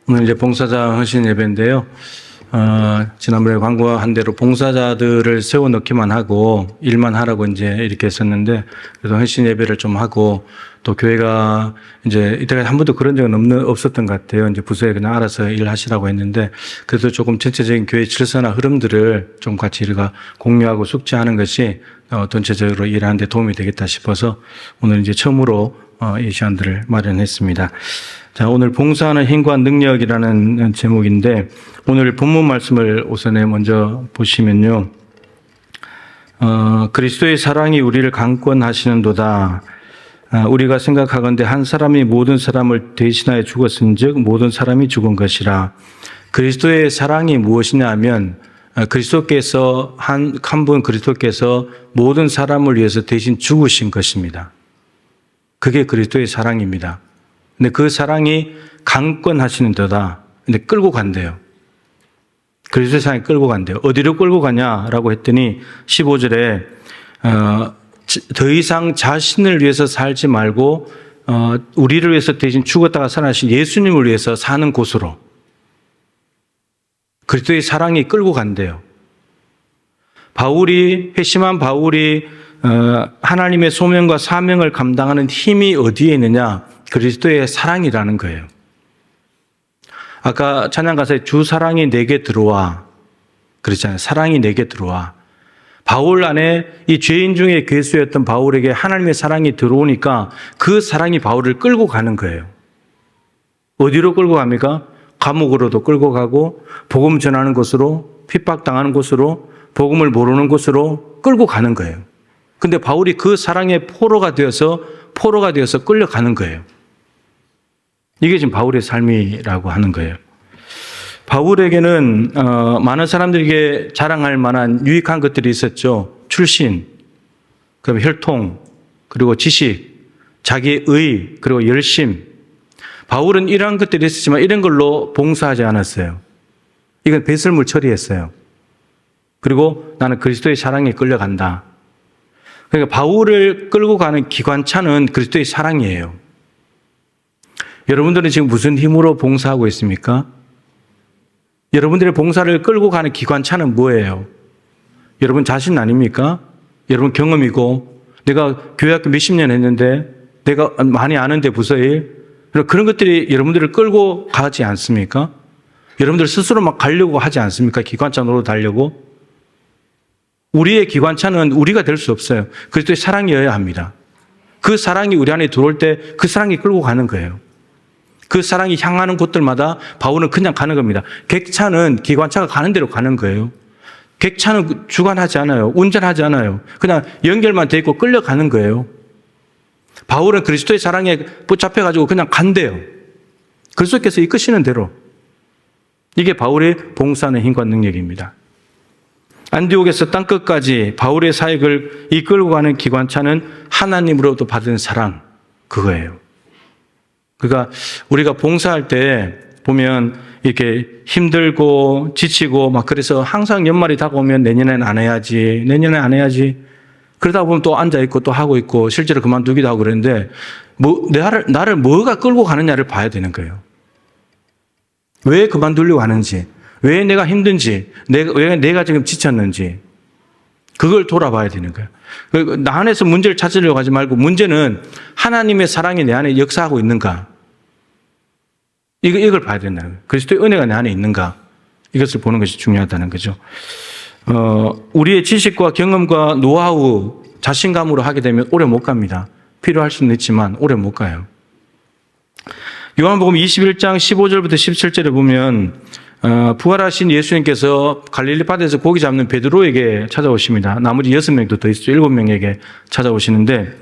오늘 이제 봉사자 헌신 예배인데요. 지난번에 광고한 대로 봉사자들을 세워 넣기만 하고 일만 하라고 이제 이렇게 했었는데, 그래서 헌신 예배를 좀 하고, 또 교회가 이제 이때까지 한 번도 그런 적은 없었던 것 같아요. 이제 부서에 그냥 알아서 일하시라고 했는데, 그래도 조금 전체적인 교회 질서나 흐름들을 좀 같이 우리가 공유하고 숙지하는 것이 전체적으로 일하는 데 도움이 되겠다 싶어서 오늘 이제 처음으로 이 시간들을 마련했습니다. 자, 오늘 봉사하는 힘과 능력이라는 제목인데, 오늘 본문 말씀을 우선에 먼저 보시면요. 그리스도의 사랑이 우리를 강권하시는도다. 우리가 생각하건대 한 사람이 모든 사람을 대신하여 죽었은즉 모든 사람이 죽은 것이라. 그리스도의 사랑이 무엇이냐 하면, 그리스도께서 한 분 그리스도께서 모든 사람을 위해서 대신 죽으신 것입니다. 그게 그리스도의 사랑입니다. 근데 그 사랑이 강권하시는 데다. 근데 끌고 간대요. 그리스도의 사랑이 끌고 간대요. 어디로 끌고 가냐라고 했더니 15절에 더 이상 자신을 위해서 살지 말고 우리를 위해서 대신 죽었다가 살아나신 예수님을 위해서 사는 곳으로. 그리스도의 사랑이 끌고 간대요. 회심한 바울이 하나님의 소명과 사명을 감당하는 힘이 어디에 있느냐? 그리스도의 사랑이라는 거예요. 아까 찬양 가사에 주 사랑이 내게 들어와 그랬잖아요. 사랑이 내게 들어와. 바울 안에 이 죄인 중에 괴수였던 바울에게 하나님의 사랑이 들어오니까 그 사랑이 바울을 끌고 가는 거예요. 어디로 끌고 갑니까? 감옥으로도 끌고 가고, 복음 전하는 곳으로, 핍박당하는 곳으로, 복음을 모르는 곳으로 끌고 가는 거예요. 근데 바울이 그 사랑의 포로가 되어서 끌려가는 거예요. 이게 지금 바울의 삶이라고 하는 거예요. 바울에게는 많은 사람들에게 자랑할 만한 유익한 것들이 있었죠. 출신, 그다음에 혈통, 그리고 지식, 자기의 의, 그리고 열심. 바울은 이러한 것들이 있었지만 이런 걸로 봉사하지 않았어요. 이건 배설물 처리했어요. 그리고 나는 그리스도의 사랑에 끌려간다. 그러니까 바울을 끌고 가는 기관차는 그리스도의 사랑이에요. 여러분들은 지금 무슨 힘으로 봉사하고 있습니까? 여러분들의 봉사를 끌고 가는 기관차는 뭐예요? 여러분 자신 아닙니까? 여러분 경험이고, 내가 교회학교 몇십 년 했는데, 내가 많이 아는데 부서일, 그런 것들이 여러분들을 끌고 가지 않습니까? 여러분들 스스로 막 가려고 하지 않습니까? 기관차 노릇 하려고. 우리의 기관차는 우리가 될 수 없어요. 그리스도의 사랑이어야 합니다. 그 사랑이 우리 안에 들어올 때 그 사랑이 끌고 가는 거예요. 그 사랑이 향하는 곳들마다 바울은 그냥 가는 겁니다. 객차는 기관차가 가는 대로 가는 거예요. 객차는 주관하지 않아요. 운전하지 않아요. 그냥 연결만 돼 있고 끌려가는 거예요. 바울은 그리스도의 사랑에 붙잡혀가지고 그냥 간대요. 그리스도께서 이끄시는 대로. 이게 바울의 봉사하는 힘과 능력입니다. 안디옥에서 땅끝까지 바울의 사역을 이끌고 가는 기관차는 하나님으로부터 받은 사랑, 그거예요. 그러니까 우리가 봉사할 때 보면 이렇게 힘들고 지치고 막 그래서 항상 연말이 다가오면 내년엔 안 해야지. 그러다 보면 또 앉아있고 또 하고 있고 실제로 그만두기도 하고 그러는데 나를 뭐가 끌고 가느냐를 봐야 되는 거예요. 왜 그만두려고 하는지, 왜 내가 힘든지, 왜 내가 지금 지쳤는지, 그걸 돌아봐야 되는 거예요. 나 안에서 문제를 찾으려고 하지 말고, 문제는 하나님의 사랑이 내 안에 역사하고 있는가? 이걸 봐야 된다는 거예요. 그리스도의 은혜가 내 안에 있는가? 이것을 보는 것이 중요하다는 거죠. 우리의 지식과 경험과 노하우, 자신감으로 하게 되면 오래 못 갑니다. 필요할 수는 있지만 오래 못 가요. 요한복음 21장 15절부터 17절에 보면 부활하신 예수님께서 갈릴리 바다에서 고기 잡는 베드로에게 찾아오십니다. 나머지 6명도 더 있어요. 7명에게 찾아오시는데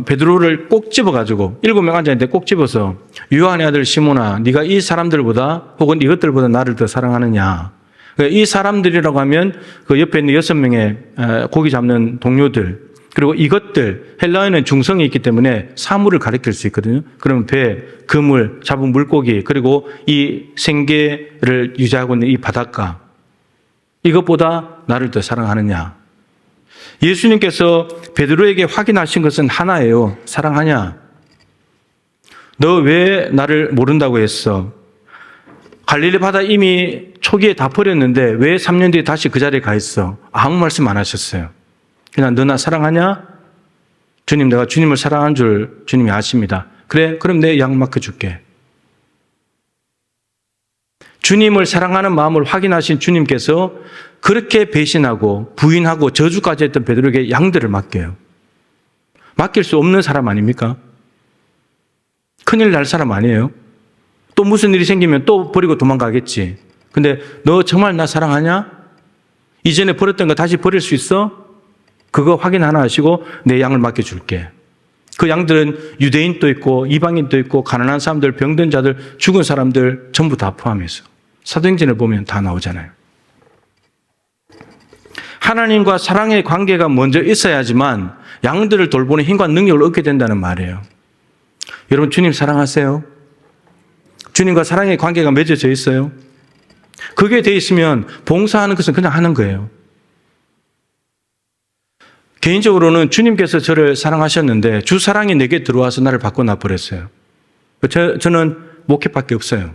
베드로를 꼭 집어가지고 7명 앉아있는데 꼭 집어서 요한의 아들 시몬아, 네가 이 사람들보다 혹은 이것들보다 나를 더 사랑하느냐. 이 사람들이라고 하면 그 옆에 있는 6명의 고기 잡는 동료들, 그리고 이것들, 헬라어에는 중성이 있기 때문에 사물을 가리킬 수 있거든요. 그러면 배, 그물, 잡은 물고기, 그리고 이 생계를 유지하고 있는 이 바닷가, 이것보다 나를 더 사랑하느냐. 예수님께서 베드로에게 확인하신 것은 하나예요. 사랑하냐? 너 왜 나를 모른다고 했어? 갈릴리 바다 이미 초기에 다 버렸는데 왜 3년 뒤에 다시 그 자리에 가 있어? 아무 말씀 안 하셨어요. 그냥 너 나 사랑하냐? 주님, 내가 주님을 사랑한 줄 주님이 아십니다. 그래, 그럼 내 양 맡겨줄게. 주님을 사랑하는 마음을 확인하신 주님께서 그렇게 배신하고 부인하고 저주까지 했던 베드로에게 양들을 맡겨요. 맡길 수 없는 사람 아닙니까? 큰일 날 사람 아니에요? 또 무슨 일이 생기면 또 버리고 도망가겠지. 근데 너 정말 나 사랑하냐? 이전에 버렸던 거 다시 버릴 수 있어? 그거 확인 하나 하시고 내 양을 맡겨줄게. 그 양들은 유대인도 있고 이방인도 있고 가난한 사람들, 병든 자들, 죽은 사람들 전부 다 포함해서 사도행전을 보면 다 나오잖아요. 하나님과 사랑의 관계가 먼저 있어야지만 양들을 돌보는 힘과 능력을 얻게 된다는 말이에요. 여러분, 주님 사랑하세요? 주님과 사랑의 관계가 맺어져 있어요? 그게 돼 있으면 봉사하는 것은 그냥 하는 거예요. 개인적으로는 주님께서 저를 사랑하셨는데 주 사랑이 내게 들어와서 나를 바꿔 놔버렸어요. 저는 목회밖에 없어요.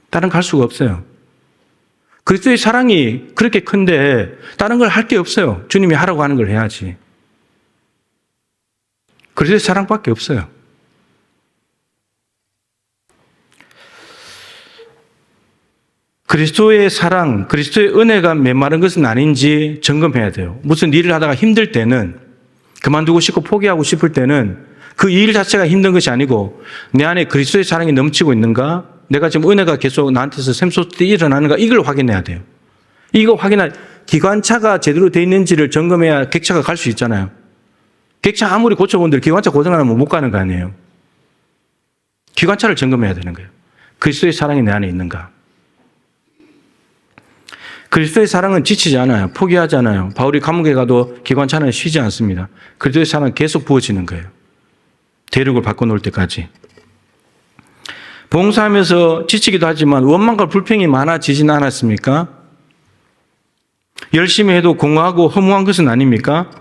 다른 갈 수가 없어요. 그리스도의 사랑이 그렇게 큰데 다른 걸 할 게 없어요. 주님이 하라고 하는 걸 해야지. 그리스도의 사랑밖에 없어요. 그리스도의 사랑, 그리스도의 은혜가 메마른 것은 아닌지 점검해야 돼요. 무슨 일을 하다가 힘들 때는, 그만두고 싶고 포기하고 싶을 때는 그 일 자체가 힘든 것이 아니고 내 안에 그리스도의 사랑이 넘치고 있는가? 내가 지금 은혜가 계속 나한테서 샘솟듯이 일어나는가? 이걸 확인해야 돼요. 이거 확인할, 기관차가 제대로 돼 있는지를 점검해야 객차가 갈 수 있잖아요. 객차 아무리 고쳐본들 기관차 고장나면 못 가는 거 아니에요. 기관차를 점검해야 되는 거예요. 그리스도의 사랑이 내 안에 있는가? 그리스도의 사랑은 지치지 않아요. 포기하지 않아요. 바울이 감옥에 가도 기관차는 쉬지 않습니다. 그리스도의 사랑은 계속 부어지는 거예요. 대륙을 바꿔놓을 때까지. 봉사하면서 지치기도 하지만 원망과 불평이 많아지진 않았습니까? 열심히 해도 공허하고 허무한 것은 아닙니까?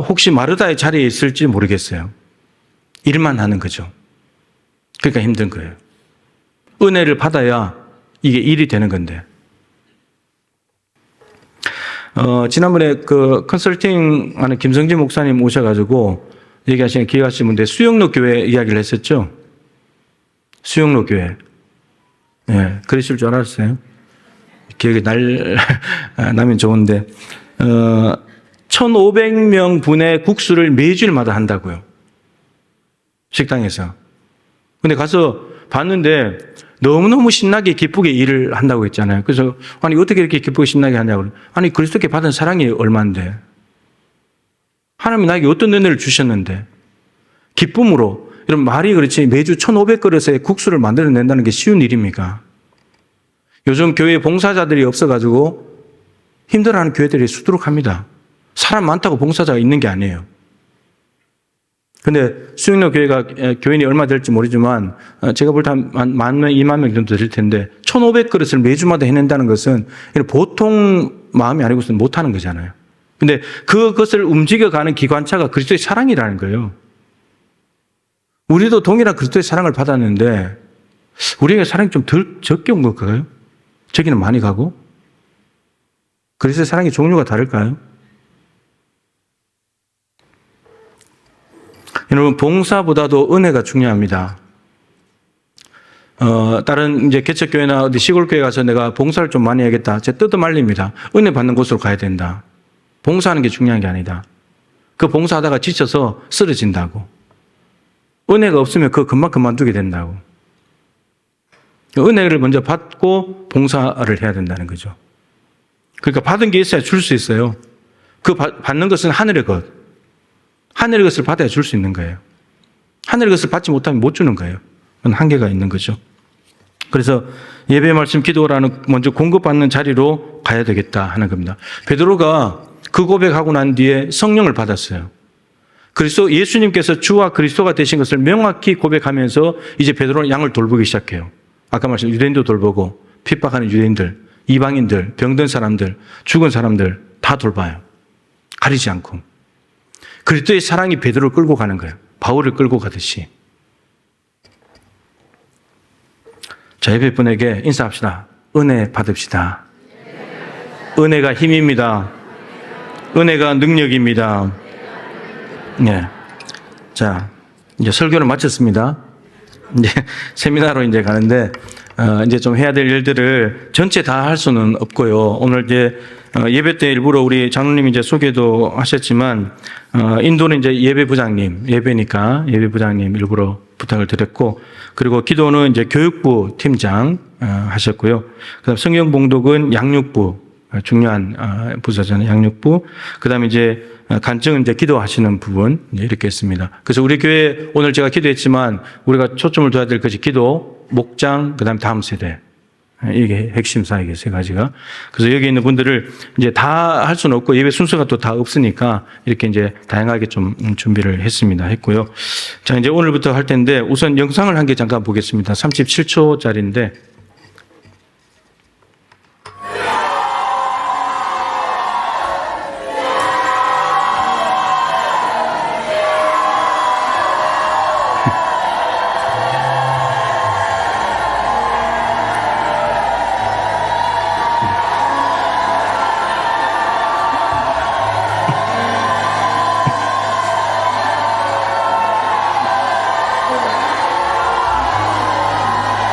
혹시 마르다의 자리에 있을지 모르겠어요. 일만 하는 거죠. 그러니까 힘든 거예요. 은혜를 받아야 이게 일이 되는 건데. 지난번에 그 컨설팅 하는 김성진 목사님 오셔가지고 얘기하시는 기획하신 분인데 수영로 교회 이야기를 했었죠. 수영로 교회. 예, 그러실 줄 알았어요. 기억이 나면 좋은데, 1,500명 분의 국수를 매주일마다 한다고요. 식당에서. 근데 가서 봤는데 너무너무 신나게 기쁘게 일을 한다고 했잖아요. 그래서 아니 어떻게 이렇게 기쁘게 신나게 하냐고. 아니 그리스도께 받은 사랑이 얼마인데. 하나님이 나에게 어떤 은혜를 주셨는데. 기쁨으로. 이런 말이 그렇지 매주 1,500그릇의 국수를 만들어낸다는 게 쉬운 일입니까? 요즘 교회에 봉사자들이 없어가지고 힘들어하는 교회들이 수두룩합니다. 사람 많다고 봉사자가 있는 게 아니에요. 근데 수영로 교회가 교인이 얼마 될지 모르지만 제가 볼 때 한 10,000명, 20,000명 정도 될 텐데 1,500그릇을 매주마다 해낸다는 것은 보통 마음이 아니고서는 못하는 거잖아요. 근데 그것을 움직여가는 기관차가 그리스도의 사랑이라는 거예요. 우리도 동일한 그리스도의 사랑을 받았는데 우리에게 사랑이 좀 덜 적게 온 걸까요? 저기는 많이 가고? 그리스도의 사랑의 종류가 다를까요? 여러분, 봉사보다도 은혜가 중요합니다. 다른 이제 개척교회나 어디 시골교회 가서 내가 봉사를 좀 많이 해야겠다. 제 뜯어 말립니다. 은혜 받는 곳으로 가야 된다. 봉사하는 게 중요한 게 아니다. 그 봉사하다가 지쳐서 쓰러진다고. 은혜가 없으면 그거 금방 그만두게 된다고. 은혜를 먼저 받고 봉사를 해야 된다는 거죠. 그러니까 받은 게 있어야 줄 수 있어요. 그 받는 것은 하늘의 것. 하늘의 것을 받아야 줄 수 있는 거예요. 하늘의 것을 받지 못하면 못 주는 거예요. 그건 한계가 있는 거죠. 그래서 예배 말씀 기도라는 먼저 공급받는 자리로 가야 되겠다 하는 겁니다. 베드로가 그 고백하고 난 뒤에 성령을 받았어요. 그리스도 예수님께서 주와 그리스도가 되신 것을 명확히 고백하면서 이제 베드로는 양을 돌보기 시작해요. 아까 말씀 유대인도 돌보고 핍박하는 유대인들, 이방인들, 병든 사람들, 죽은 사람들 다 돌봐요. 가리지 않고. 그리스도의 사랑이 베드로를 끌고 가는 거예요. 바울을 끌고 가듯이. 자, 옆에 분에게 인사합시다. 은혜 받읍시다. 은혜가 힘입니다. 은혜가 능력입니다. 네. 자, 이제 설교를 마쳤습니다. 이제 세미나로 이제 가는데, 이제 좀 해야 될 일들을 전체 다 할 수는 없고요. 오늘 이제 예배 때 일부러 우리 장로님이 이제 소개도 하셨지만, 인도는 이제 예배부장님, 예배니까 예배부장님 일부러 부탁을 드렸고, 그리고 기도는 이제 교육부 팀장 하셨고요. 그다음 성경 봉독은 양육부, 중요한 부서잖아요. 양육부. 그다음에 이제 간증은 이제 기도하시는 부분 이렇게 했습니다. 그래서 우리 교회 오늘 제가 기도했지만 우리가 초점을 둬야 될 것이 기도, 목장, 그다음에 다음 세대. 이게 핵심사 이게 세 가지가. 그래서 여기 있는 분들을 이제 다 할 수는 없고 예배 순서가 또 다 없으니까 이렇게 이제 다양하게 좀 준비를 했고요. 자, 이제 오늘부터 할 텐데 우선 영상을 한 개 잠깐 보겠습니다. 37초짜리인데.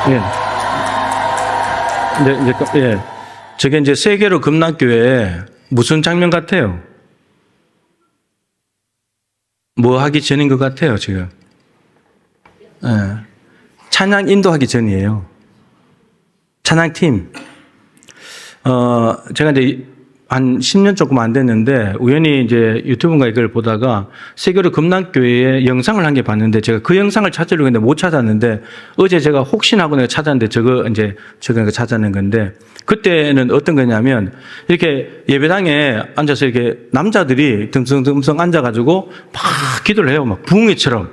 예. 예. 저게 이제 세계로 금락교회 무슨 장면 같아요? 뭐 하기 전인 것 같아요, 지금? 예. 찬양 인도하기 전이에요. 찬양팀. 제가 이제 한 10년 조금 안 됐는데 우연히 이제 유튜브인가 이걸 보다가 세계로 금락교회의 영상을 한 개 봤는데 제가 그 영상을 찾으려고 했는데 못 찾았는데 어제 제가 혹시나 하고 내가 찾았는데 저거 찾아낸 건데 그때는 어떤 거냐면 이렇게 예배당에 앉아서 이렇게 남자들이 듬성듬성 앉아가지고 막 기도를 해요. 막 부흥회처럼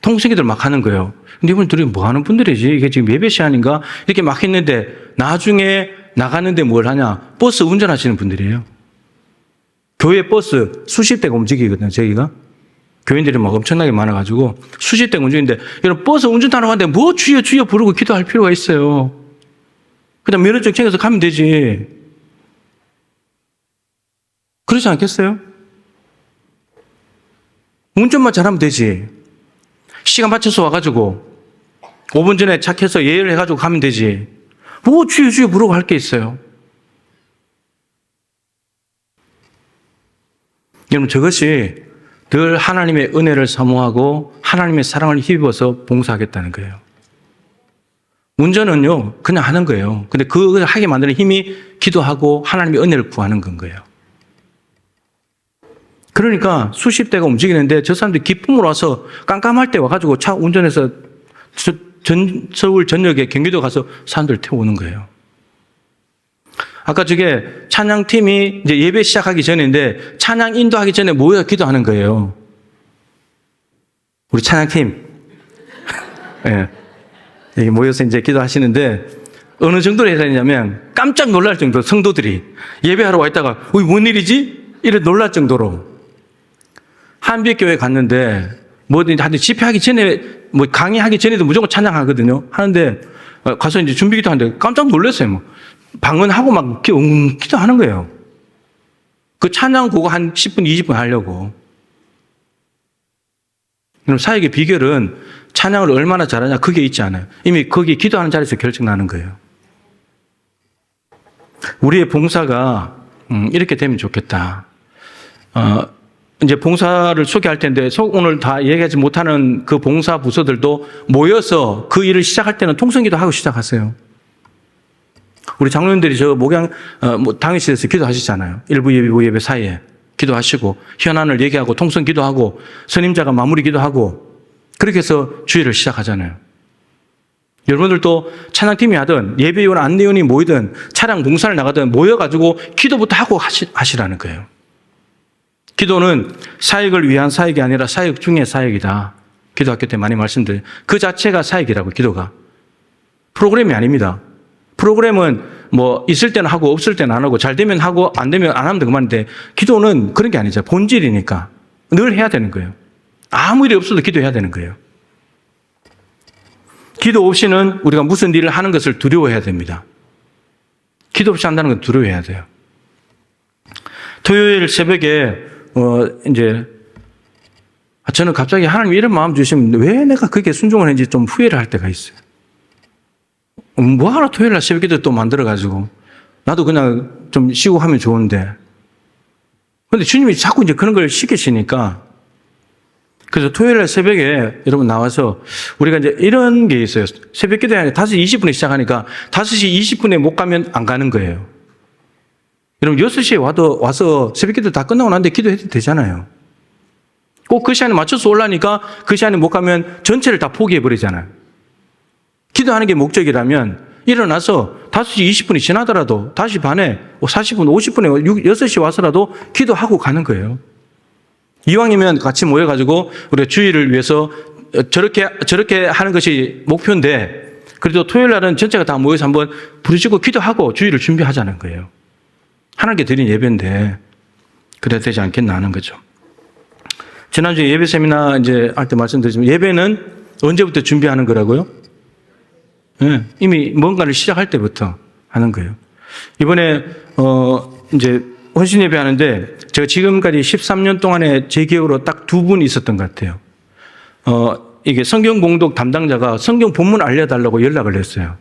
통성기도를 막 하는 거예요. 근데 이분들이 뭐 하는 분들이지? 이게 지금 예배 시간인가? 이렇게 막 했는데 나중에 나가는데 뭘 하냐? 버스 운전하시는 분들이에요. 교회 버스 수십 대가 움직이거든요, 저희가. 교인들이 막 엄청나게 많아가지고 수십 대가 움직이는데 여러분 버스 운전하러 가는데 뭐 주여 주여 부르고 기도할 필요가 있어요. 그냥 면허증 챙겨서 가면 되지. 그렇지 않겠어요? 운전만 잘하면 되지. 시간 맞춰서 와가지고 5분 전에 착해서 예열을 해가지고 가면 되지. 뭐 주여 주여 부르고 할 게 있어요. 여러분 저것이 늘 하나님의 은혜를 사모하고 하나님의 사랑을 힘입어서 봉사하겠다는 거예요. 운전은요 그냥 하는 거예요. 근데 그걸 하게 만드는 힘이 기도하고 하나님의 은혜를 구하는 건 거예요. 그러니까 수십 대가 움직이는데 저 사람들이 기쁨으로 와서 깜깜할 때 와가지고 차 운전해서 서울 전역에 경기도 가서 사람들 태우는 거예요. 아까 저게 찬양팀이 이제 예배 시작하기 전인데 찬양 인도하기 전에 모여 기도하는 거예요. 우리 찬양팀. 예. 여기 모여서 이제 기도하시는데 어느 정도로 해야 되냐면 깜짝 놀랄 정도로 성도들이 예배하러 와 있다가 뭔 일이지? 이래 놀랄 정도로 한빛교회 갔는데 뭐든지 하여튼 집회하기 전에 뭐 강의하기 전에도 무조건 찬양하거든요. 하는데 가서 이제 준비기도 하는데 깜짝 놀랐어요. 뭐 방언하고 막 기도하는 거예요. 그 찬양 그거 한 10분, 20분 하려고. 그럼 사역의 비결은 찬양을 얼마나 잘하냐 그게 있지 않아요. 이미 거기 기도하는 자리에서 결정나는 거예요. 우리의 봉사가 이렇게 되면 좋겠다. 이제 봉사를 소개할 텐데 오늘 다 얘기하지 못하는 그 봉사 부서들도 모여서 그 일을 시작할 때는 통성기도 하고 시작하세요. 우리 장로님들이 저 당회실에서 기도하시잖아요. 1부 예배, 2부 예배 사이에 기도하시고 현안을 얘기하고 통성 기도하고 선임자가 마무리 기도하고 그렇게 해서 주일을 시작하잖아요. 여러분들도 찬양팀이 하든 예배위원 안내위원이 모이든 차량 봉사를 나가든 모여가지고 기도부터 하고 하시라는 거예요. 기도는 사역을 위한 사역이 아니라 사역 중의 사역이다. 기도학교 때 많이 말씀드려요. 그 자체가 사역이라고, 기도가. 프로그램이 아닙니다. 프로그램은 뭐 있을 때는 하고 없을 때는 안 하고 잘 되면 하고 안 되면 안 하면 그만인데 기도는 그런 게 아니죠. 본질이니까 늘 해야 되는 거예요. 아무 일이 없어도 기도해야 되는 거예요. 기도 없이는 우리가 무슨 일을 하는 것을 두려워해야 됩니다. 기도 없이 한다는 건 두려워해야 돼요. 토요일 새벽에 저는 갑자기 하나님 이런 마음 주시면 왜 내가 그게 순종을 했는지 좀 후회를 할 때가 있어요. 뭐하러 토요일 날 새벽 기도 또 만들어가지고 나도 그냥 좀 쉬고 하면 좋은데. 근데 주님이 자꾸 이제 그런 걸 시키시니까 그래서 토요일 날 새벽에 여러분 나와서 우리가 이제 이런 게 있어요. 새벽 기도에 5시 20분에 시작하니까 5시 20분에 못 가면 안 가는 거예요. 여러분 6시에 와서 새벽 기도 다 끝나고 난데 기도해도 되잖아요. 꼭 그 시간에 맞춰서 올라니까 그 시간에 못 가면 전체를 다 포기해버리잖아요. 기도하는 게 목적이라면 일어나서 5시 20분이 지나더라도 5시 반에 40분, 50분에 6시 와서라도 기도하고 가는 거예요. 이왕이면 같이 모여가지고 우리가 주일을 위해서 저렇게 하는 것이 목표인데 그래도 토요일 날은 전체가 다 모여서 한번 부르짖고 기도하고 주일을 준비하자는 거예요. 하나님께 드린 예배인데 그래야 되지 않겠나 하는 거죠. 지난주에 예배 세미나 이제 할 때 말씀드렸지만 예배는 언제부터 준비하는 거라고요? 네, 이미 뭔가를 시작할 때부터 하는 거예요. 이번에 이제 헌신 예배 하는데 제가 지금까지 13년 동안에 제 기억으로 딱 2분 있었던 것 같아요. 이게 성경 봉독 담당자가 성경 본문 알려달라고 연락을 했어요.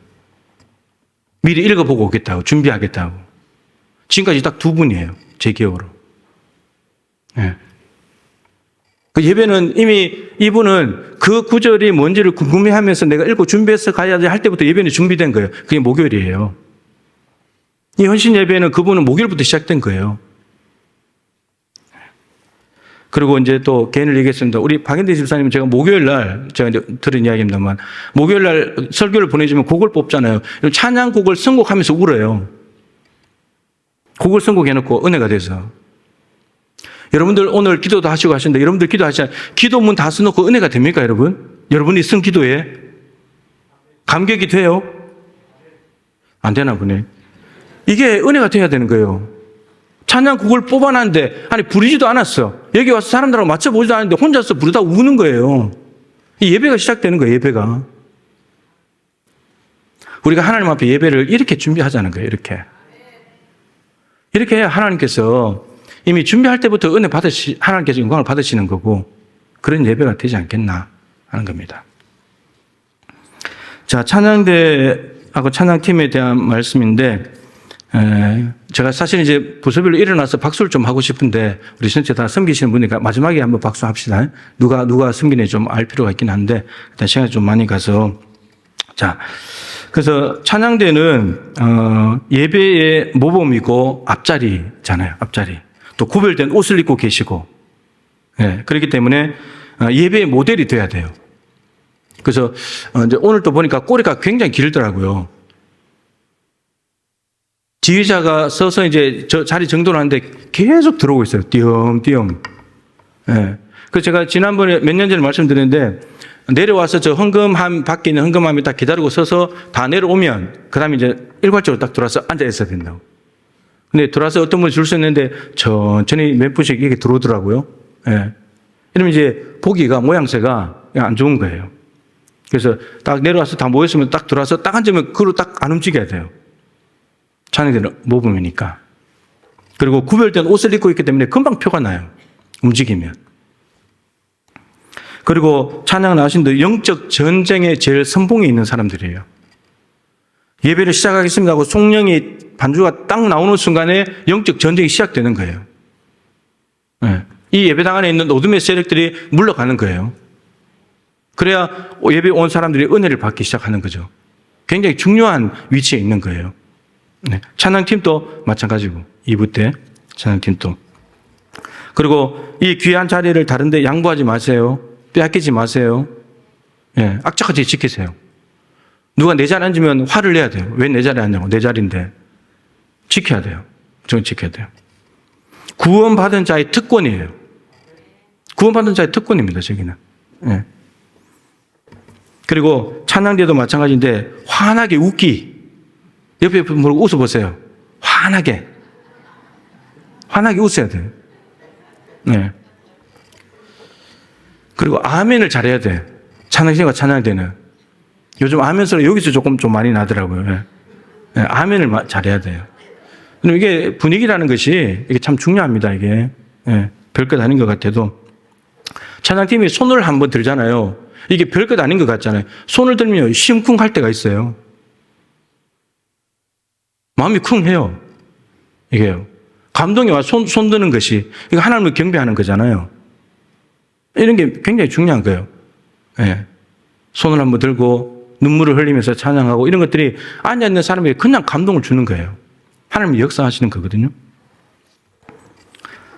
미리 읽어보고 오겠다고, 준비하겠다고. 지금까지 딱 2분이에요. 제 기억으로. 네. 그 예배는 이미 이분은 그 구절이 뭔지를 궁금해하면서 내가 읽고 준비해서 가야 돼 할 때부터 예배는 준비된 거예요. 그게 목요일이에요. 이 헌신 예배는 그분은 목요일부터 시작된 거예요. 그리고 이제 또 개인을 얘기했습니다. 우리 박인대 집사님은 제가 목요일 날 제가 이제 들은 이야기입니다만 목요일 날 설교를 보내주면 곡을 뽑잖아요. 찬양곡을 선곡하면서 울어요. 곡을 선곡해놓고 은혜가 돼서. 여러분들 오늘 기도도 하시고 하시는데 여러분들 기도하시잖아요. 기도문 다 써놓고 은혜가 됩니까, 여러분? 여러분이 쓴 기도에 감격이 돼요? 안 되나 보네. 이게 은혜가 돼야 되는 거예요. 찬양곡을 뽑아놨는데 아니 부르지도 않았어. 여기 와서 사람들하고 맞춰보지도 않았는데 혼자서 부르다 우는 거예요. 이 예배가 시작되는 거예요, 예배가. 우리가 하나님 앞에 예배를 이렇게 준비하자는 거예요, 이렇게. 이렇게 해야 하나님께서 이미 준비할 때부터 하나님께서 영광을 받으시는 거고 그런 예배가 되지 않겠나 하는 겁니다. 자, 찬양대하고 찬양팀에 대한 말씀인데 제가 사실 이제 부서별로 일어나서 박수를 좀 하고 싶은데 우리 전체 다 섬기시는 분이니까 마지막에 한번 박수 합시다. 누가 섬기는지 좀 알 필요가 있긴 한데 일단 시간이 좀 많이 가서 자, 그래서 찬양대는 예배의 모범이고 앞자리잖아요. 앞자리. 또 구별된 옷을 입고 계시고, 예, 그렇기 때문에 예배의 모델이 돼야 돼요. 그래서 이제 오늘 또 보니까 꼬리가 굉장히 길더라고요. 지휘자가 서서 이제 저 자리 정돈하는데 계속 들어오고 있어요. 띄엄띄엄. 예. 그래서 제가 지난번에 몇 년 전에 말씀드렸는데 내려와서 저 헌금함 밖에 있는 헌금함에 딱 기다리고 서서 다 내려오면 그 다음에 이제 일괄적으로 딱 들어와서 앉아 있어야 된다고. 근데 들어와서 어떤 분이 줄 수 있는데 천천히 몇 분씩 이렇게 들어오더라고요. 예. 이러면 이제 보기가, 모양새가 안 좋은 거예요. 그래서 딱 내려와서 다 모였으면 딱 들어와서 딱 앉으면 그로 딱 안 움직여야 돼요. 찬양대는 모범이니까. 그리고 구별된 옷을 입고 있기 때문에 금방 표가 나요. 움직이면. 그리고 찬양을 하신데 영적 전쟁의 제일 선봉에 있는 사람들이에요. 예배를 시작하겠습니다 하고 성령이 반주가 딱 나오는 순간에 영적 전쟁이 시작되는 거예요. 네. 이 예배당 안에 있는 어둠의 세력들이 물러가는 거예요. 그래야 예배 온 사람들이 은혜를 받기 시작하는 거죠. 굉장히 중요한 위치에 있는 거예요. 네. 찬양팀도 마찬가지고 2부 때 찬양팀도. 그리고 이 귀한 자리를 다른 데 양보하지 마세요. 빼앗기지 마세요. 네. 악착같이 지키세요. 누가 내 자리에 앉으면 화를 내야 돼요. 왜 내 자리에 앉냐고. 내 자리인데. 지켜야 돼요. 저는 지켜야 돼요. 구원받은 자의 특권이에요. 구원받은 자의 특권입니다. 저기는. 네. 그리고 찬양대도 마찬가지인데 환하게 웃기. 옆에 보고 웃어보세요. 환하게. 환하게 웃어야 돼요. 네. 그리고 아멘을 잘해야 돼. 찬양신과 찬양대는. 요즘 아멘 소리 여기서 좀 많이 나더라고요. 예. 예, 아멘을 잘해야 돼요. 그럼 이게 분위기라는 것이 이게 참 중요합니다, 이게. 예, 별것 아닌 것 같아도. 찬양팀이 손을 한번 들잖아요. 이게 별것 아닌 것 같잖아요. 손을 들면 심쿵할 때가 있어요. 마음이 쿵해요. 이게요. 감동이 와 손 드는 것이, 이거 하나님을 경배하는 거잖아요. 이런 게 굉장히 중요한 거예요. 예. 손을 한번 들고 눈물을 흘리면서 찬양하고 이런 것들이 앉아있는 사람에게 그냥 감동을 주는 거예요. 하나님이 역사하시는 거거든요.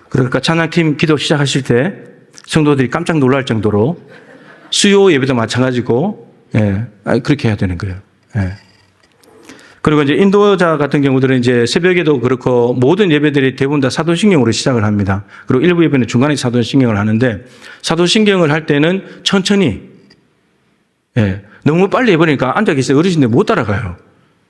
그러니까 찬양팀 기도 시작하실 때 성도들이 깜짝 놀랄 정도로 수요 예배도 마찬가지고, 예, 그렇게 해야 되는 거예요. 예. 그리고 이제 인도자 같은 경우들은 이제 새벽에도 그렇고 모든 예배들이 대부분 다 사도신경으로 시작을 합니다. 그리고 일부 예배는 중간에 사도신경을 하는데 사도신경을 할 때는 천천히, 예, 너무 빨리 해버리니까 앉아 계세요. 어르신들 못 따라가요.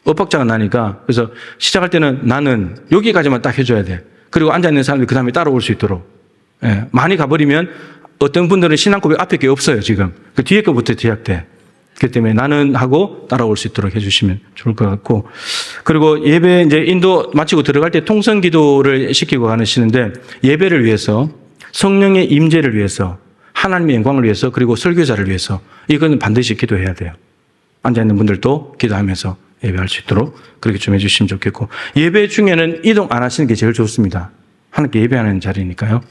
엇박자가 나니까. 그래서 시작할 때는 나는 여기까지만 딱 해줘야 돼. 그리고 앉아있는 사람들이 그 다음에 따라올 수 있도록. 예, 많이 가버리면 어떤 분들은 신앙 고백 앞에 게 없어요, 지금. 그 뒤에 거부터 뒤약돼. 그렇기 때문에 나는 하고 따라올 수 있도록 해주시면 좋을 것 같고. 그리고 예배 이제 인도 마치고 들어갈 때 통성 기도를 시키고 가시는데 예배를 위해서, 성령의 임재를 위해서, 하나님의 영광을 위해서, 그리고 설교자를 위해서 이거는 반드시 기도해야 돼요. 앉아있는 분들도 기도하면서 예배할 수 있도록 그렇게 좀 해주시면 좋겠고, 예배 중에는 이동 안 하시는 게 제일 좋습니다. 하나님께 예배하는 자리니까요.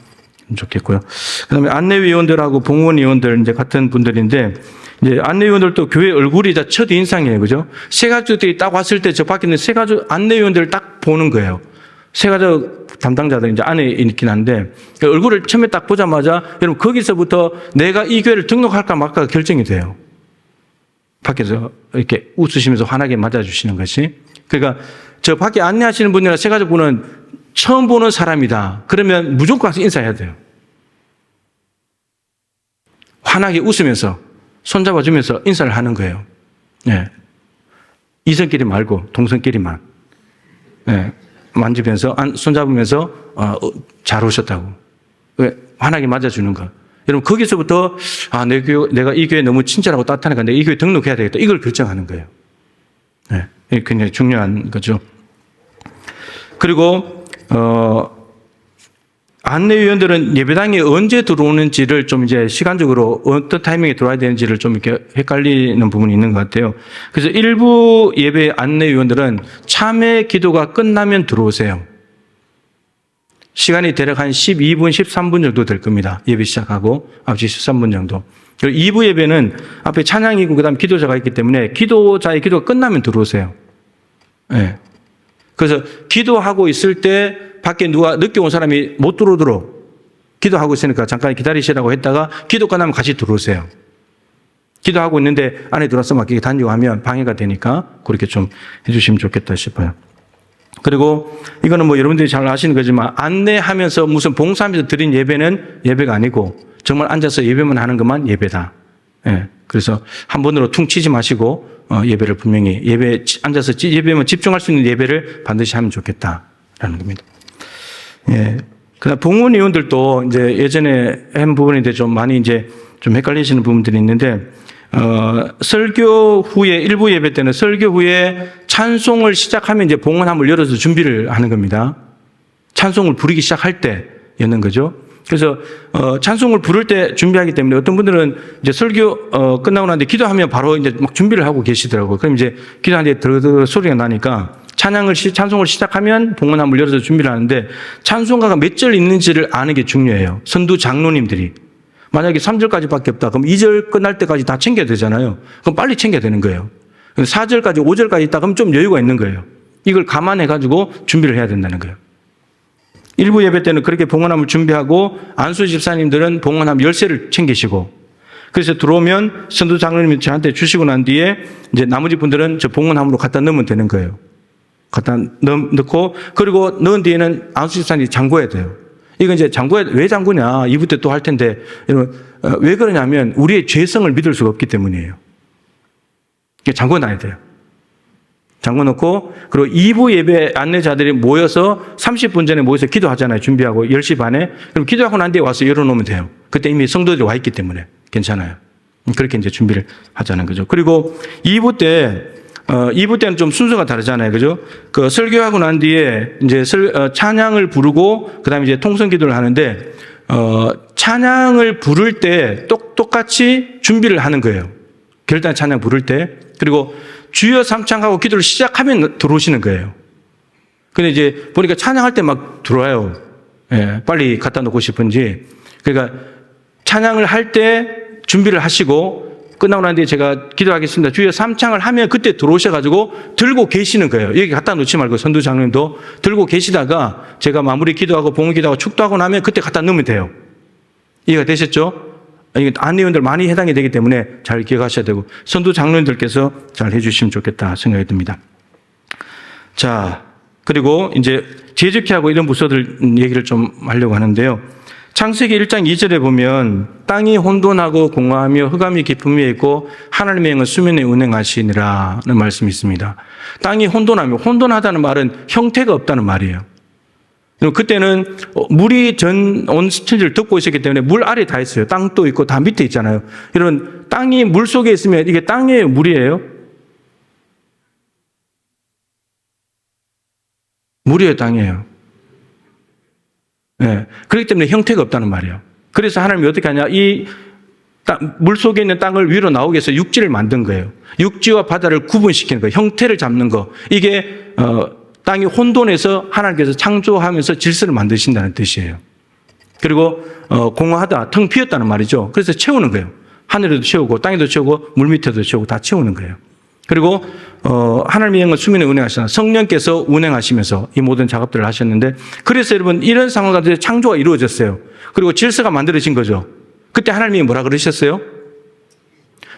좋겠고요. 그 다음에 안내위원들하고 봉헌위원들 이제 같은 분들인데, 이제 안내위원들도 교회 얼굴이 다 첫인상이에요. 그죠? 세가족들이 딱 왔을 때 저 밖에 있는 세가족 안내위원들을 딱 보는 거예요. 세가족 담당자들 이제 안에 있긴 한데, 그 얼굴을 처음에 딱 보자마자 여러분 거기서부터 내가 이 교회를 등록할까 말까 결정이 돼요. 밖에서 이렇게 웃으시면서 환하게 맞아주시는 것이. 그러니까 저 밖에 안내하시는 분이나 세가족 분은 처음 보는 사람이다. 그러면 무조건 가서 인사해야 돼요. 환하게 웃으면서 손잡아주면서 인사를 하는 거예요. 예. 이성끼리 말고 동성끼리만. 예. 만지면서 손잡으면서 잘 오셨다고. 왜? 환하게 맞아주는 거. 여러분 거기서부터 내가 이 교회 너무 친절하고 따뜻하니까 내가 이 교회 등록해야 되겠다. 이걸 결정하는 거예요. 예. 이게 굉장히 중요한 거죠. 그리고 안내위원들은 예배당에 언제 들어오는지를 좀 이제 시간적으로 어떤 타이밍에 들어와야 되는지를 좀 이렇게 헷갈리는 부분이 있는 것 같아요. 그래서 일부 예배 안내위원들은 참회 기도가 끝나면 들어오세요. 시간이 대략 한 12분, 13분 정도 될 겁니다. 예배 시작하고 9시 13분 정도. 그리고 2부 예배는 앞에 찬양이고 그다음 기도자가 있기 때문에 기도자의 기도가 끝나면 들어오세요. 네. 그래서 기도하고 있을 때 밖에 누가 늦게 온 사람이 못 들어오도록 기도하고 있으니까 잠깐 기다리시라고 했다가 기도 끝나면 같이 들어오세요. 기도하고 있는데 안에 들어와서 막 다니고 하면 방해가 되니까 그렇게 좀 해주시면 좋겠다 싶어요. 그리고 이거는 뭐 여러분들이 잘 아시는 거지만 안내하면서 무슨 봉사하면서 드린 예배는 예배가 아니고 정말 앉아서 예배만 하는 것만 예배다. 예. 그래서 한 번으로 퉁 치지 마시고 예배를 분명히 앉아서 예배만 집중할 수 있는 예배를 반드시 하면 좋겠다라는 겁니다. 예. 그다음 봉헌위원들도 이제 예전에 한 부분인데 좀 많이 이제 좀 헷갈리시는 부분들이 있는데 설교 후에 일부 예배 때는 설교 후에 찬송을 시작하면 이제 봉헌함을 열어서 준비를 하는 겁니다. 찬송을 부르기 시작할 때였는 거죠. 그래서 찬송을 부를 때 준비하기 때문에 어떤 분들은 이제 설교 끝나고 나는데 기도하면 바로 이제 막 준비를 하고 계시더라고요. 그럼 이제 기도하는데 드르르 소리가 나니까 찬송을 시작하면 봉헌함을 열어서 준비를 하는데 찬송가가 몇 절 있는지를 아는 게 중요해요. 선두 장로님들이. 만약에 3절까지밖에 없다. 그럼 2절 끝날 때까지 다 챙겨야 되잖아요. 그럼 빨리 챙겨야 되는 거예요. 4절까지, 5절까지 있다. 그럼 좀 여유가 있는 거예요. 이걸 감안해가지고 준비를 해야 된다는 거예요. 일부 예배 때는 그렇게 봉헌함을 준비하고 안수 집사님들은 봉헌함 열쇠를 챙기시고 그래서 들어오면 선두 장로님이 저한테 주시고 난 뒤에 이제 나머지 분들은 저 봉헌함으로 갖다 넣으면 되는 거예요. 갖다 넣고 그리고 넣은 뒤에는 안수 집사님이 잠궈야 돼요. 이건 이제 왜 잠그냐 2부 때 또 할 텐데 여러분 왜 그러냐면 우리의 죄성을 믿을 수가 없기 때문이에요. 잠궈 놔야 돼요. 잠궈 놓고 그리고 2부 예배 안내자들이 모여서 30분 전에 모여서 기도하잖아요. 준비하고 10시 반에. 그럼 기도하고 난 뒤에 와서 열어놓으면 돼요. 그때 이미 성도들이 와 있기 때문에 괜찮아요. 그렇게 이제 준비를 하자는 거죠. 그리고 2부 때는 좀 순서가 다르잖아요. 그죠? 그 설교하고 난 뒤에 이제 찬양을 부르고 그다음에 이제 통성 기도를 하는데, 찬양을 부를 때 똑같이 준비를 하는 거예요. 결단 찬양 부를 때. 그리고 주여 삼창하고 기도를 시작하면 들어오시는 거예요. 근데 이제 보니까 찬양할 때 막 들어와요. 예, 빨리 갖다 놓고 싶은지. 그러니까 찬양을 할 때 준비를 하시고 끝나고 난 뒤에 제가 기도하겠습니다. 주여 삼창을 하면 그때 들어오셔가지고 들고 계시는 거예요. 여기 갖다 놓지 말고 선두 장로님도 들고 계시다가 제가 마무리 기도하고 봉헌 기도하고 축도하고 나면 그때 갖다 넣으면 돼요. 이해가 되셨죠? 안내원들 많이 해당이 되기 때문에 잘 기억하셔야 되고 선두 장로님들께서 잘 해주시면 좋겠다 생각이 듭니다. 자, 그리고 이제 제적회하고 이런 부서들 얘기를 좀 하려고 하는데요. 창세기 1장 2절에 보면 땅이 혼돈하고 공허하며 흑암이 깊음에 있고 하나님의 영은 수면에 운행하시니라는 말씀이 있습니다. 땅이 혼돈하다는 말은 형태가 없다는 말이에요. 그때는 물이 온 천지를 덮고 있었기 때문에 물 아래에 다 있어요. 땅도 있고 다 밑에 있잖아요. 이런 땅이 물 속에 있으면 이게 땅이에요, 물이에요? 물이에요, 땅이에요? 네. 그렇기 때문에 형태가 없다는 말이에요. 그래서 하나님이 어떻게 하냐? 물 속에 있는 땅을 위로 나오게 해서 육지를 만든 거예요. 육지와 바다를 구분시키는 거예요. 형태를 잡는 거. 이게 땅이 혼돈해서 하나님께서 창조하면서 질서를 만드신다는 뜻이에요. 그리고 공허하다, 텅 비었다는 말이죠. 그래서 채우는 거예요. 하늘에도 채우고 땅에도 채우고 물 밑에도 채우고 다 채우는 거예요. 그리고 하나님의 영은 수면에 운행하시나 성령께서 운행하시면서 이 모든 작업들을 하셨는데, 그래서 여러분 이런 상황 가운데 창조가 이루어졌어요. 그리고 질서가 만들어진 거죠. 그때 하나님이 뭐라 그러셨어요?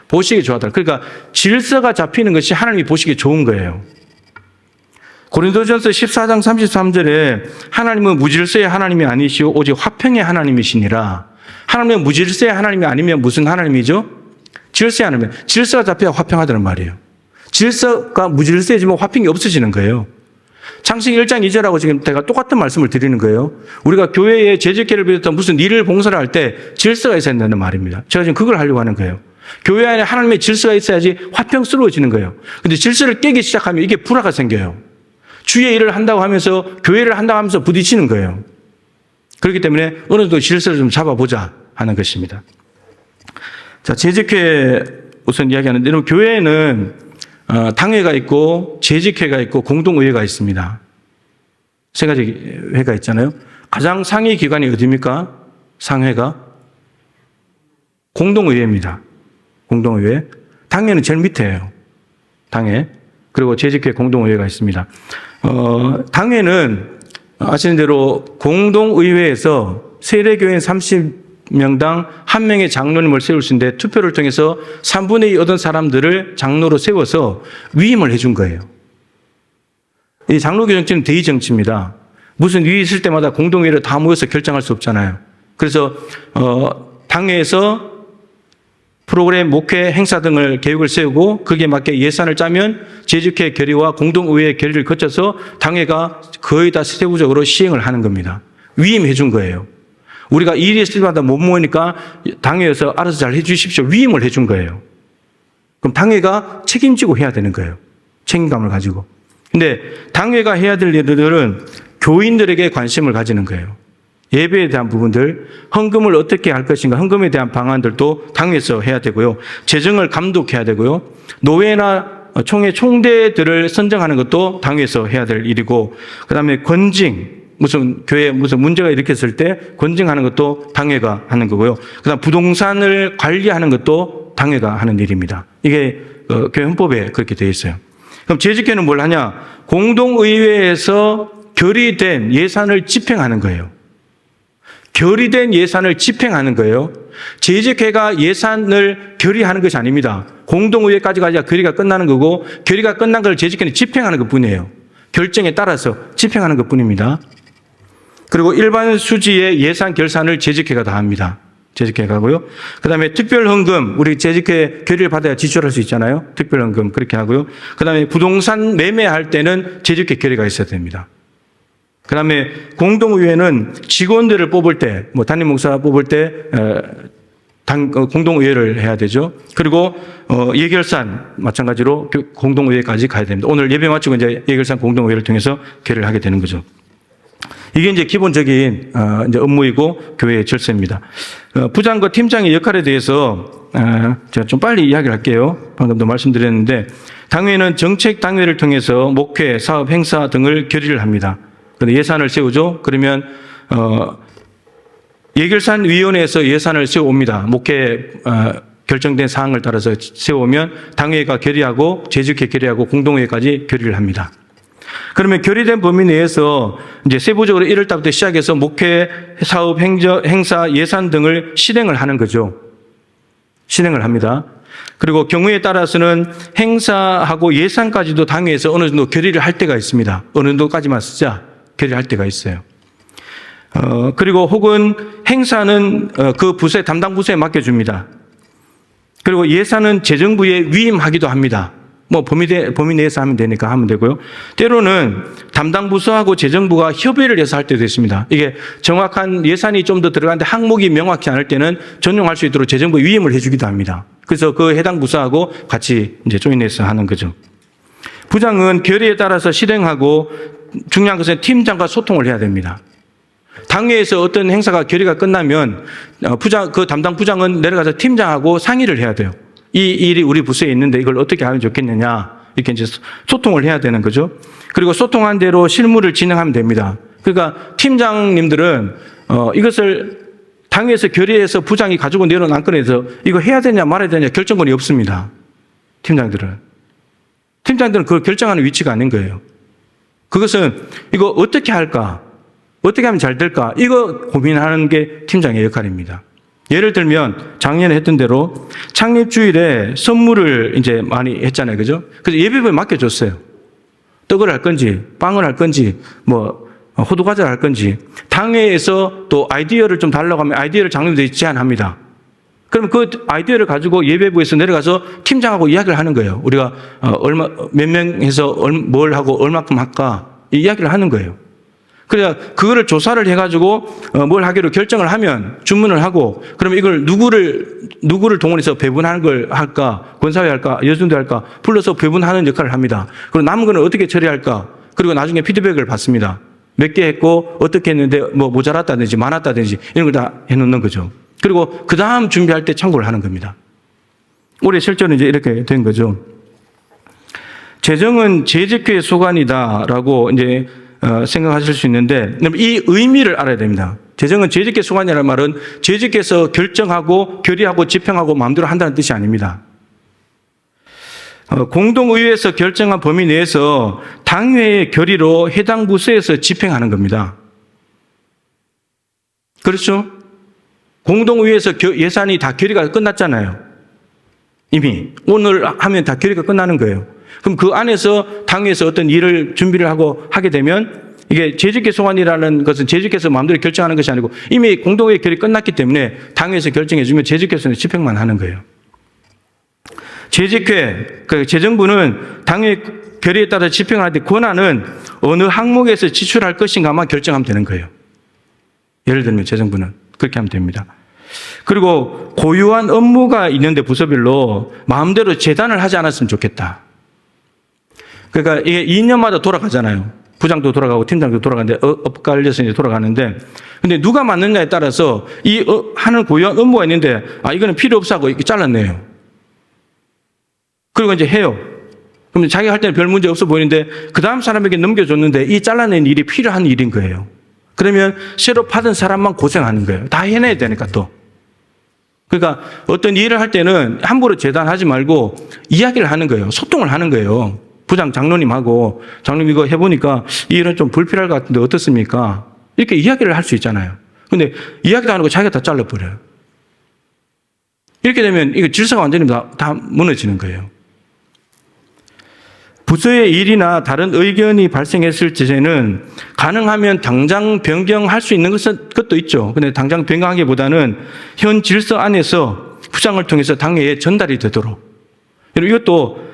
보시기 좋았다. 그러니까 질서가 잡히는 것이 하나님이 보시기 좋은 거예요. 고린도전서 14장 33절에 하나님은 무질서의 하나님이 아니시오 오직 화평의 하나님이시니라. 하나님은 무질서의 하나님이 아니면 무슨 하나님이죠? 질서의 하나님. 질서가 잡혀야 화평하다는 말이에요. 질서가 무질서해지면 화평이 없어지는 거예요. 창세기 1장 2절하고 지금 제가 똑같은 말씀을 드리는 거예요. 우리가 교회에 제적회를 비롯한 무슨 일을 봉사를 할 때 질서가 있어야 된다는 말입니다. 제가 지금 그걸 하려고 하는 거예요. 교회 안에 하나님의 질서가 있어야지 화평스러워지는 거예요. 근데 질서를 깨기 시작하면 이게 불화가 생겨요. 주의 일을 한다고 하면서 교회를 한다고 하면서 부딪히는 거예요. 그렇기 때문에 어느 정도 질서를 좀 잡아보자 하는 것입니다. 자, 제적회 우선 이야기하는데, 여러분 교회에는 당회가 있고 재직회가 있고 공동의회가 있습니다. 세 가지 회가 있잖아요. 가장 상위 기관이 어디입니까? 상회가 공동의회입니다. 공동의회. 당회는 제일 밑에예요. 당회. 그리고 재직회 공동의회가 있습니다. 당회는 아시는 대로 공동의회에서 세례교인 30명당 한 명의 장로님을 세울 수 있는데 투표를 통해서 3분의 2 얻은 사람들을 장로로 세워서 위임을 해준 거예요. 이 장로교 정치는 대의 정치입니다. 무슨 위에 있을 때마다 공동회의를 다 모여서 결정할 수 없잖아요. 그래서 당회에서 프로그램, 목회, 행사 등을 계획을 세우고 거기에 맞게 예산을 짜면 재직회 결의와 공동의회 결의를 거쳐서 당회가 거의 다 세부적으로 시행을 하는 겁니다. 위임해 준 거예요. 우리가 일이 있을 때마다 못 모으니까 당회에서 알아서 잘 해주십시오. 위임을 해준 거예요. 그럼 당회가 책임지고 해야 되는 거예요. 책임감을 가지고. 근데 당회가 해야 될 일들은 교인들에게 관심을 가지는 거예요. 예배에 대한 부분들, 헌금을 어떻게 할 것인가, 헌금에 대한 방안들도 당회에서 해야 되고요. 재정을 감독해야 되고요. 노회나 총회 총대들을 선정하는 것도 당회에서 해야 될 일이고, 그 다음에 권징, 무슨 교회에 무슨 문제가 일으켰을 때 권징하는 것도 당회가 하는 거고요. 그 다음 부동산을 관리하는 것도 당회가 하는 일입니다. 이게 교회 헌법에 그렇게 되어 있어요. 그럼 재직회는 뭘 하냐? 공동의회에서 결의된 예산을 집행하는 거예요. 결의된 예산을 집행하는 거예요. 재직회가 예산을 결의하는 것이 아닙니다. 공동의회까지 가야 결의가 끝나는 거고, 결의가 끝난 걸 재직회는 집행하는 것뿐이에요. 결정에 따라서 집행하는 것뿐입니다. 그리고 일반 수지의 예산 결산을 재직회가 다 합니다. 재직회가 하고요. 그 다음에 특별헌금, 우리 재직회 결의를 받아야 지출할 수 있잖아요. 특별헌금 그렇게 하고요. 그 다음에 부동산 매매할 때는 재직회 결의가 있어야 됩니다. 그 다음에 공동의회는 직원들을 뽑을 때, 담임 목사 뽑을 때, 공동의회를 해야 되죠. 그리고 예결산 마찬가지로 공동의회까지 가야 됩니다. 오늘 예배 마치고 이제 예결산 공동의회를 통해서 결의를 하게 되는 거죠. 이게 이제 기본적인 이제 업무이고 교회의 절차입니다. 부장과 팀장의 역할에 대해서 제가 좀 빨리 이야기를 할게요. 방금도 말씀드렸는데 당회는 정책 당회를 통해서 목회, 사업, 행사 등을 결의를 합니다. 그런데 예산을 세우죠. 그러면 예결산위원회에서 예산을 세워옵니다. 목회 결정된 사항을 따라서 세우면 당회가 결의하고 재직회 결의하고 공동회의까지 결의를 합니다. 그러면 결의된 범위 내에서 이제 세부적으로 1월 달부터 시작해서 목회, 사업, 행사, 예산 등을 실행을 하는 거죠. 실행을 합니다. 그리고 경우에 따라서는 행사하고 예산까지도 당회에서 어느 정도 결의를 할 때가 있습니다. 어느 정도까지만 쓰자 결의할 때가 있어요. 그리고 혹은 행사는 그 부서에 담당 부서에 맡겨줍니다. 그리고 예산은 재정부에 위임하기도 합니다. 뭐 범위 내에서 하면 되니까 하면 되고요. 때로는 담당 부서하고 재정부가 협의를 해서 할 때도 있습니다. 이게 정확한 예산이 좀 더 들어가는데 항목이 명확히 않을 때는 전용할 수 있도록 재정부 위임을 해주기도 합니다. 그래서 그 해당 부서하고 같이 이제 조인해서 하는 거죠. 부장은 결의에 따라서 실행하고 중요한 것은 팀장과 소통을 해야 됩니다. 당회에서 어떤 행사가 결의가 끝나면 그 담당 부장은 내려가서 팀장하고 상의를 해야 돼요. 이 일이 우리 부서에 있는데 이걸 어떻게 하면 좋겠느냐 이렇게 이제 소통을 해야 되는 거죠. 그리고 소통한 대로 실무를 진행하면 됩니다. 그러니까 팀장님들은 이것을 당회에서 결의해서 부장이 가지고 내려놓은 안건에서 이거 해야 되냐 말아야 되냐 결정권이 없습니다. 팀장들은 그걸 결정하는 위치가 아닌 거예요. 그것은 이거 어떻게 할까? 어떻게 하면 잘 될까? 이거 고민하는 게 팀장의 역할입니다. 예를 들면 작년에 했던 대로 창립주일에 선물을 이제 많이 했잖아요. 그죠? 그래서 예배부에 맡겨줬어요. 떡을 할 건지, 빵을 할 건지, 뭐, 호두과자를 할 건지, 당회에서 또 아이디어를 좀 달라고 하면 아이디어를 장로들이 제안합니다. 그럼 그 아이디어를 가지고 예배부에서 내려가서 팀장하고 이야기를 하는 거예요. 우리가 몇 명에서 뭘 하고 얼마큼 할까? 이 이야기를 하는 거예요. 그래야 그거를 조사를 해가지고 뭘 하기로 결정을 하면 주문을 하고 그러면 이걸 누구를 동원해서 배분하는 걸 할까? 권사회 할까? 여중대 할까? 불러서 배분하는 역할을 합니다. 그리고 남은 거는 어떻게 처리할까? 그리고 나중에 피드백을 받습니다. 몇 개 했고 어떻게 했는데 뭐 모자랐다든지 많았다든지 이런 걸 다 해놓는 거죠. 그리고 그 다음 준비할 때 참고를 하는 겁니다. 올해 실제로 이제 이렇게 된 거죠. 재정은 재직회의 소관이다라고 이제 생각하실 수 있는데 이 의미를 알아야 됩니다. 재정은 재직회 소관이라는 말은 재직회에서 결정하고 결의하고 집행하고 마음대로 한다는 뜻이 아닙니다. 공동의회에서 결정한 범위 내에서 당회의 결의로 해당 부서에서 집행하는 겁니다. 그렇죠? 공동의회에서 예산이 다 결의가 끝났잖아요. 이미 오늘 하면 다 결의가 끝나는 거예요. 그럼 그 안에서 당회에서 어떤 일을 준비를 하고 하게 되면 이게 재직회 소관이라는 것은 재직회에서 마음대로 결정하는 것이 아니고 이미 공동회의 결의 끝났기 때문에 당회에서 결정해 주면 재직회에서는 집행만 하는 거예요. 재직회, 재정부는 당회 결의에 따라 집행하는데 권한은 어느 항목에서 지출할 것인가만 결정하면 되는 거예요. 예를 들면 재정부는 그렇게 하면 됩니다. 그리고 고유한 업무가 있는데 부서별로 마음대로 재단을 하지 않았으면 좋겠다. 그러니까 이게 2년마다 돌아가잖아요. 부장도 돌아가고 팀장도 돌아가는데 업 관련해서 이제 돌아가는데 근데 누가 맡느냐에 따라서 하는 고유한 업무가 있는데 이거는 필요 없어 하고 이렇게 잘랐네요. 그리고 이제 해요. 그럼 자기가 할 때는 별 문제 없어 보이는데 그 다음 사람에게 넘겨줬는데 이 잘라낸 일이 필요한 일인 거예요. 그러면 새로 받은 사람만 고생하는 거예요. 다 해내야 되니까 또. 그러니까 어떤 일을 할 때는 함부로 재단하지 말고 이야기를 하는 거예요. 소통을 하는 거예요. 부장 장로님하고 장로님 이거 해보니까 이 일은 좀 불필요할 것 같은데 어떻습니까? 이렇게 이야기를 할 수 있잖아요. 근데 이야기도 안 하고 자기가 다 잘라버려요. 이렇게 되면 이거 질서가 완전히 다 무너지는 거예요. 부서의 일이나 다른 의견이 발생했을 때는 가능하면 당장 변경할 수 있는 것도 있죠. 근데 당장 변경하기보다는 현 질서 안에서 부장을 통해서 당회에 전달이 되도록. 이것도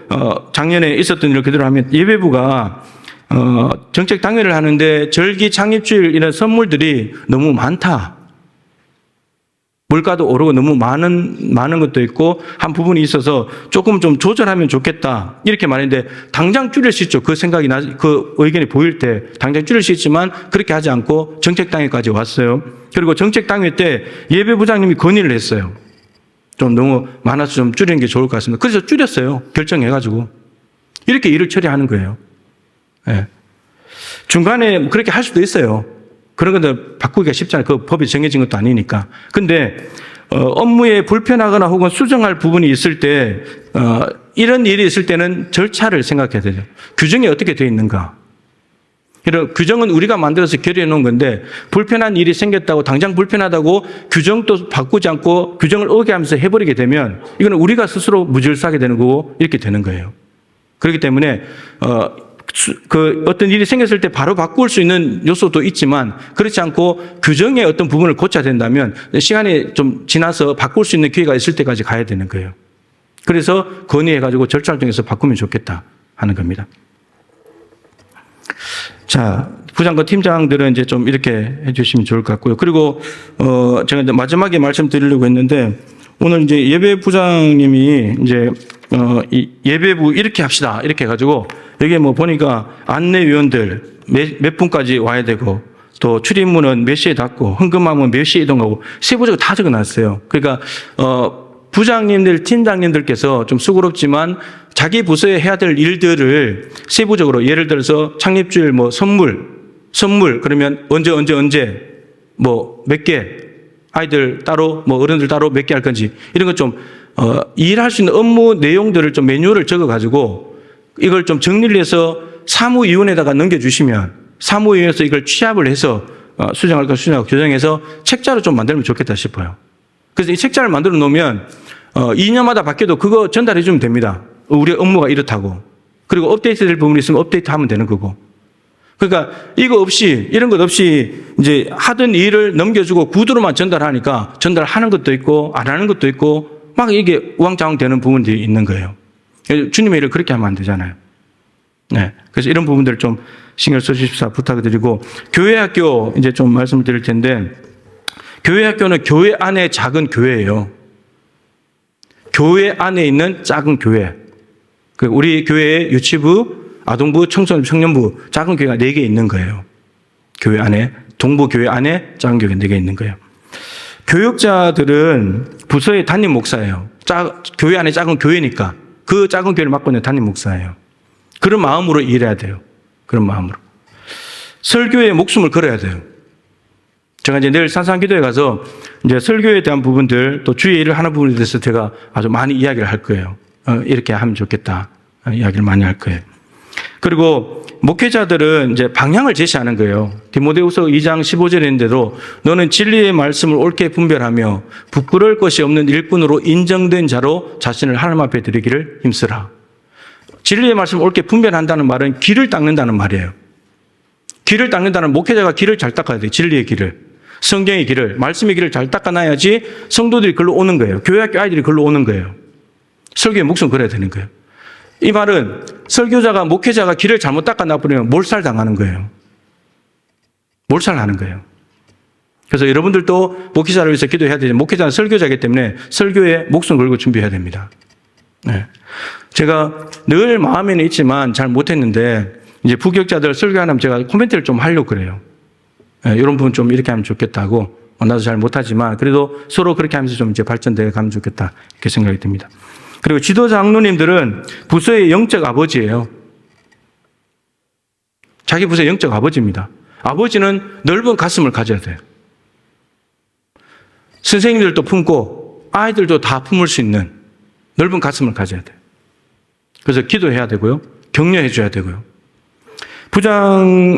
작년에 있었던 일을 그대로 하면 예배부가 정책 당회를 하는데 절기 창립주일 이런 선물들이 너무 많다. 물가도 오르고 너무 많은 것도 있고 한 부분이 있어서 조금 좀 조절하면 좋겠다. 이렇게 말했는데 당장 줄일 수 있죠. 그 생각이 그 의견이 보일 때 당장 줄일 수 있지만 그렇게 하지 않고 정책당회까지 왔어요. 그리고 정책당회 때 예배부장님이 건의를 했어요. 좀 너무 많아서 좀 줄이는 게 좋을 것 같습니다. 그래서 줄였어요. 결정해가지고. 이렇게 일을 처리하는 거예요. 네. 중간에 그렇게 할 수도 있어요. 그런 것들 바꾸기가 쉽잖아요. 그 법이 정해진 것도 아니니까. 근데 업무에 불편하거나 혹은 수정할 부분이 있을 때 이런 일이 있을 때는 절차를 생각해야 되죠. 규정이 어떻게 되어 있는가. 이런 규정은 우리가 만들어서 결의해 놓은 건데 불편한 일이 생겼다고 당장 불편하다고 규정도 바꾸지 않고 규정을 어기하면서 해버리게 되면 이거는 우리가 스스로 무질서하게 되는 거고 이렇게 되는 거예요. 그렇기 때문에 어떤 일이 생겼을 때 바로 바꿀 수 있는 요소도 있지만 그렇지 않고 규정의 어떤 부분을 고쳐야 된다면 시간이 좀 지나서 바꿀 수 있는 기회가 있을 때까지 가야 되는 거예요. 그래서 건의해가지고 절차를 통해서 바꾸면 좋겠다 하는 겁니다. 자, 부장과 팀장들은 이제 좀 이렇게 해주시면 좋을 것 같고요. 그리고 제가 이제 마지막에 말씀드리려고 했는데 오늘 이제 예배부장님이 이제 이 예배부 이렇게 합시다 이렇게 해가지고 여기에 뭐 보니까 안내위원들 몇 분까지 와야 되고 또 출입문은 몇 시에 닫고 헌금함은 몇 시에 이동하고 세부적으로 다 적어놨어요. 그러니까 부장님들, 팀장님들께서 좀 수고롭지만 자기 부서에 해야 될 일들을 세부적으로 예를 들어서 창립주일 뭐 선물 그러면 언제 뭐 몇 개 아이들 따로 뭐 어른들 따로 몇 개 할 건지 이런 것 좀 일할 수 있는 업무 내용들을 좀 매뉴얼을 적어가지고 이걸 좀 정리를 해서 사무위원회에다가 넘겨주시면 사무위원회에서 이걸 취합을 해서 수정할 거 수정하고 교정해서 책자로 좀 만들면 좋겠다 싶어요. 그래서 이 책자를 만들어 놓으면 2년마다 바뀌어도 그거 전달해 주면 됩니다. 우리 업무가 이렇다고. 그리고 업데이트 될 부분이 있으면 업데이트 하면 되는 거고. 그러니까 이런 것 없이 이제 하던 일을 넘겨주고 구두로만 전달하니까 전달하는 것도 있고 안 하는 것도 있고 막 이게 우왕좌왕 되는 부분들이 있는 거예요. 주님의 일을 그렇게 하면 안 되잖아요. 네. 그래서 이런 부분들을 좀 신경 써주십사 부탁드리고 교회학교 이제 좀 말씀을 드릴 텐데 교회학교는 교회 안에 작은 교회예요. 교회 안에 있는 작은 교회. 우리 교회에 유치부, 아동부, 청년부 작은 교회가 4개 있는 거예요. 교회 안에, 동부교회 안에 작은 교회가 4개 있는 거예요. 교역자들은 부서의 담임 목사예요. 교회 안에 작은 교회니까 그 작은 교회를 맡고 있는 담임 목사예요. 그런 마음으로 일해야 돼요. 그런 마음으로. 설교에 목숨을 걸어야 돼요. 제가 이제 내일 산상기도에 가서 이제 설교에 대한 부분들 또 주의 일을 하는 부분에 대해서 제가 아주 많이 이야기를 할 거예요. 이렇게 하면 좋겠다. 이야기를 많이 할 거예요. 그리고 목회자들은 이제 방향을 제시하는 거예요. 디모데후서 2장 15절인데도 너는 진리의 말씀을 옳게 분별하며 부끄러울 것이 없는 일꾼으로 인정된 자로 자신을 하나님 앞에 드리기를 힘쓰라. 진리의 말씀을 옳게 분별한다는 말은 길을 닦는다는 말이에요. 길을 닦는다는 목회자가 길을 잘 닦아야 돼요. 진리의 길을. 성경의 길을, 말씀의 길을 잘 닦아놔야지 성도들이 글로 오는 거예요. 교회학교 아이들이 글로 오는 거예요. 설교에 목숨 걸어야 되는 거예요. 이 말은 설교자가, 목회자가 길을 잘못 닦아놔버리면 몰살당하는 거예요. 몰살하는 거예요. 그래서 여러분들도 목회자를 위해서 기도해야 되죠. 목회자는 설교자이기 때문에 설교에 목숨 걸고 준비해야 됩니다. 네. 제가 늘 마음에는 있지만 잘 못했는데 이제 부교역자들 설교하면 제가 코멘트를 좀 하려고 그래요. 네, 이런 부분 좀 이렇게 하면 좋겠다고. 나도 잘 못하지만 그래도 서로 그렇게 하면서 좀 이제 발전되어 가면 좋겠다. 이렇게 생각이 듭니다. 그리고 지도 장로님들은 부서의 영적 아버지예요. 자기 부서의 영적 아버지입니다. 아버지는 넓은 가슴을 가져야 돼요. 선생님들도 품고 아이들도 다 품을 수 있는 넓은 가슴을 가져야 돼요. 그래서 기도해야 되고요. 격려해 줘야 되고요.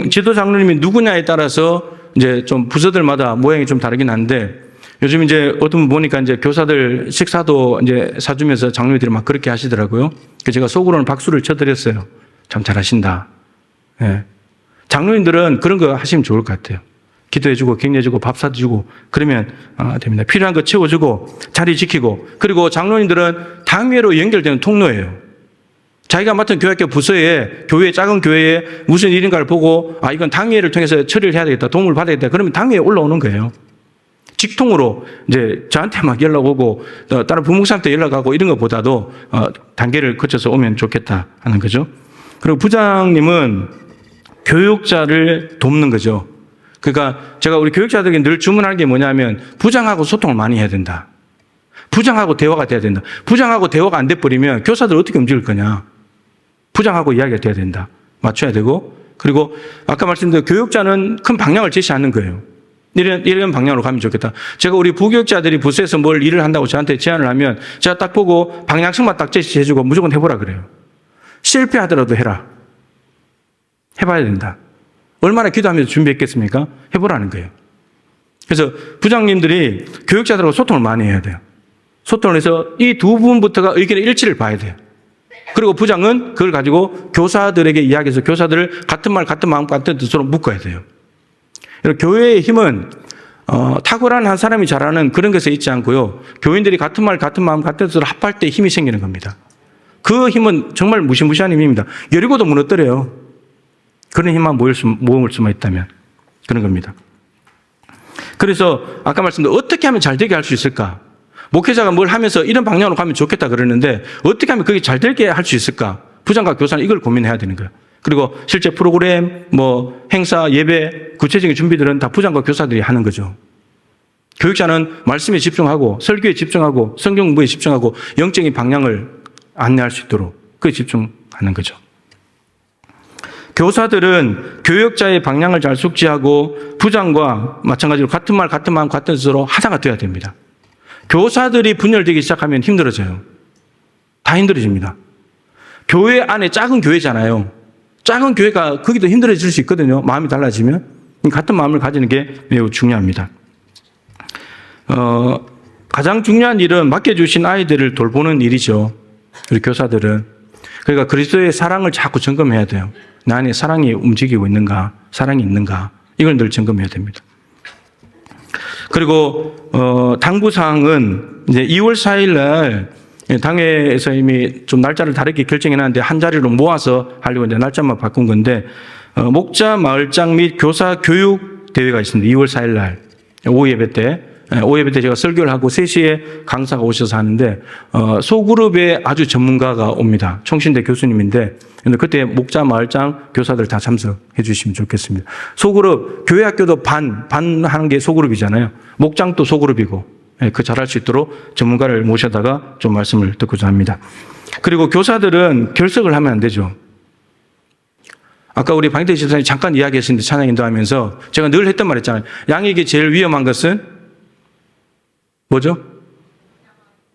지도 장로님이 누구냐에 따라서 이제 좀 부서들마다 모양이 좀 다르긴 한데 요즘 이제 어떤 분 보니까 이제 교사들 식사도 이제 사주면서 장로님들이 막 그렇게 하시더라고요. 그래서 제가 속으로는 박수를 쳐드렸어요. 참 잘하신다. 예. 장로님들은 그런 거 하시면 좋을 것 같아요. 기도해주고 격려해주고 밥 사주고 그러면 됩니다. 필요한 거 채워주고 자리 지키고 그리고 장로님들은 당회로 연결되는 통로예요. 자기가 맡은 교회학교 부서에 작은 교회에 무슨 일인가를 보고 이건 당회를 통해서 처리를 해야 되겠다. 도움을 받아야겠다. 그러면 당회에 올라오는 거예요. 직통으로 이제 저한테 막 연락 오고 다른 부목사한테 연락하고 이런 것보다도 단계를 거쳐서 오면 좋겠다 하는 거죠. 그리고 부장님은 교육자를 돕는 거죠. 그러니까 제가 우리 교육자들에게 늘 주문하는 게 뭐냐면 부장하고 소통을 많이 해야 된다. 부장하고 대화가 돼야 된다. 부장하고 대화가 안 돼버리면 교사들 어떻게 움직일 거냐. 부장하고 이야기가 돼야 된다. 맞춰야 되고, 그리고 아까 말씀드린 교육자는 큰 방향을 제시하는 거예요. 이런 방향으로 가면 좋겠다. 제가 우리 부교육자들이 부서에서 뭘 일을 한다고 저한테 제안을 하면 제가 딱 보고 방향성만 딱 제시해주고 무조건 해보라 그래요. 실패하더라도 해라. 해봐야 된다. 얼마나 기도하면서 준비했겠습니까? 해보라는 거예요. 그래서 부장님들이 교육자들하고 소통을 많이 해야 돼요. 소통을 해서 이 두 부분부터가 의견의 일치를 봐야 돼요. 그리고 부장은 그걸 가지고 교사들에게 이야기해서 교사들을 같은 말, 같은 마음, 같은 뜻으로 묶어야 돼요. 교회의 힘은 탁월한 한 사람이 잘하는 그런 것에 있지 않고요. 교인들이 같은 말, 같은 마음, 같은 뜻으로 합할 때 힘이 생기는 겁니다. 그 힘은 정말 무시무시한 힘입니다. 여리고도 무너뜨려요. 그런 힘만 모을 수만 있다면 그런 겁니다. 그래서 아까 말씀드린 어떻게 하면 잘 되게 할 수 있을까? 목회자가 뭘 하면서 이런 방향으로 가면 좋겠다 그러는데 어떻게 하면 그게 잘 되게 할 수 있을까? 부장과 교사는 이걸 고민해야 되는 거예요. 그리고 실제 프로그램, 행사, 예배, 구체적인 준비들은 다 부장과 교사들이 하는 거죠. 교육자는 말씀에 집중하고 설교에 집중하고 성경 공부에 집중하고 영적인 방향을 안내할 수 있도록 그에 집중하는 거죠. 교사들은 교육자의 방향을 잘 숙지하고 부장과 마찬가지로 같은 말, 같은 마음, 같은 뜻으로 하나가 되어야 됩니다. 교사들이 분열되기 시작하면 힘들어져요. 다 힘들어집니다. 교회 안에 작은 교회잖아요. 작은 교회가 거기도 힘들어질 수 있거든요. 마음이 달라지면. 같은 마음을 가지는 게 매우 중요합니다. 가장 중요한 일은 맡겨주신 아이들을 돌보는 일이죠. 우리 교사들은. 그러니까 그리스도의 사랑을 자꾸 점검해야 돼요. 나 안에 사랑이 움직이고 있는가, 사랑이 있는가, 이걸 늘 점검해야 됩니다. 그리고 당부사항은 이제 2월 4일 날 당회에서 이미 좀 날짜를 다르게 결정해놨는데 한 자리로 모아서 하려고 이제 날짜만 바꾼 건데 목자 마을장 및 교사 교육 대회가 있습니다. 2월 4일 날 오후 예배 때 제가 설교를 하고 3시에 강사가 오셔서 하는데 소그룹에 아주 전문가가 옵니다. 총신대 교수님인데 그때 목자 마을장 교사들 다 참석해 주시면 좋겠습니다. 소그룹 교회 학교도 반 하는 게 소그룹이잖아요. 목장도 소그룹이고 그 잘할 수 있도록 전문가를 모셔다가 좀 말씀을 듣고자 합니다. 그리고 교사들은 결석을 하면 안 되죠. 아까 우리 방희태 집사님이 잠깐 이야기했는데 찬양 인도하면서 제가 늘 했던 말 했잖아요. 양에게 제일 위험한 것은 뭐죠?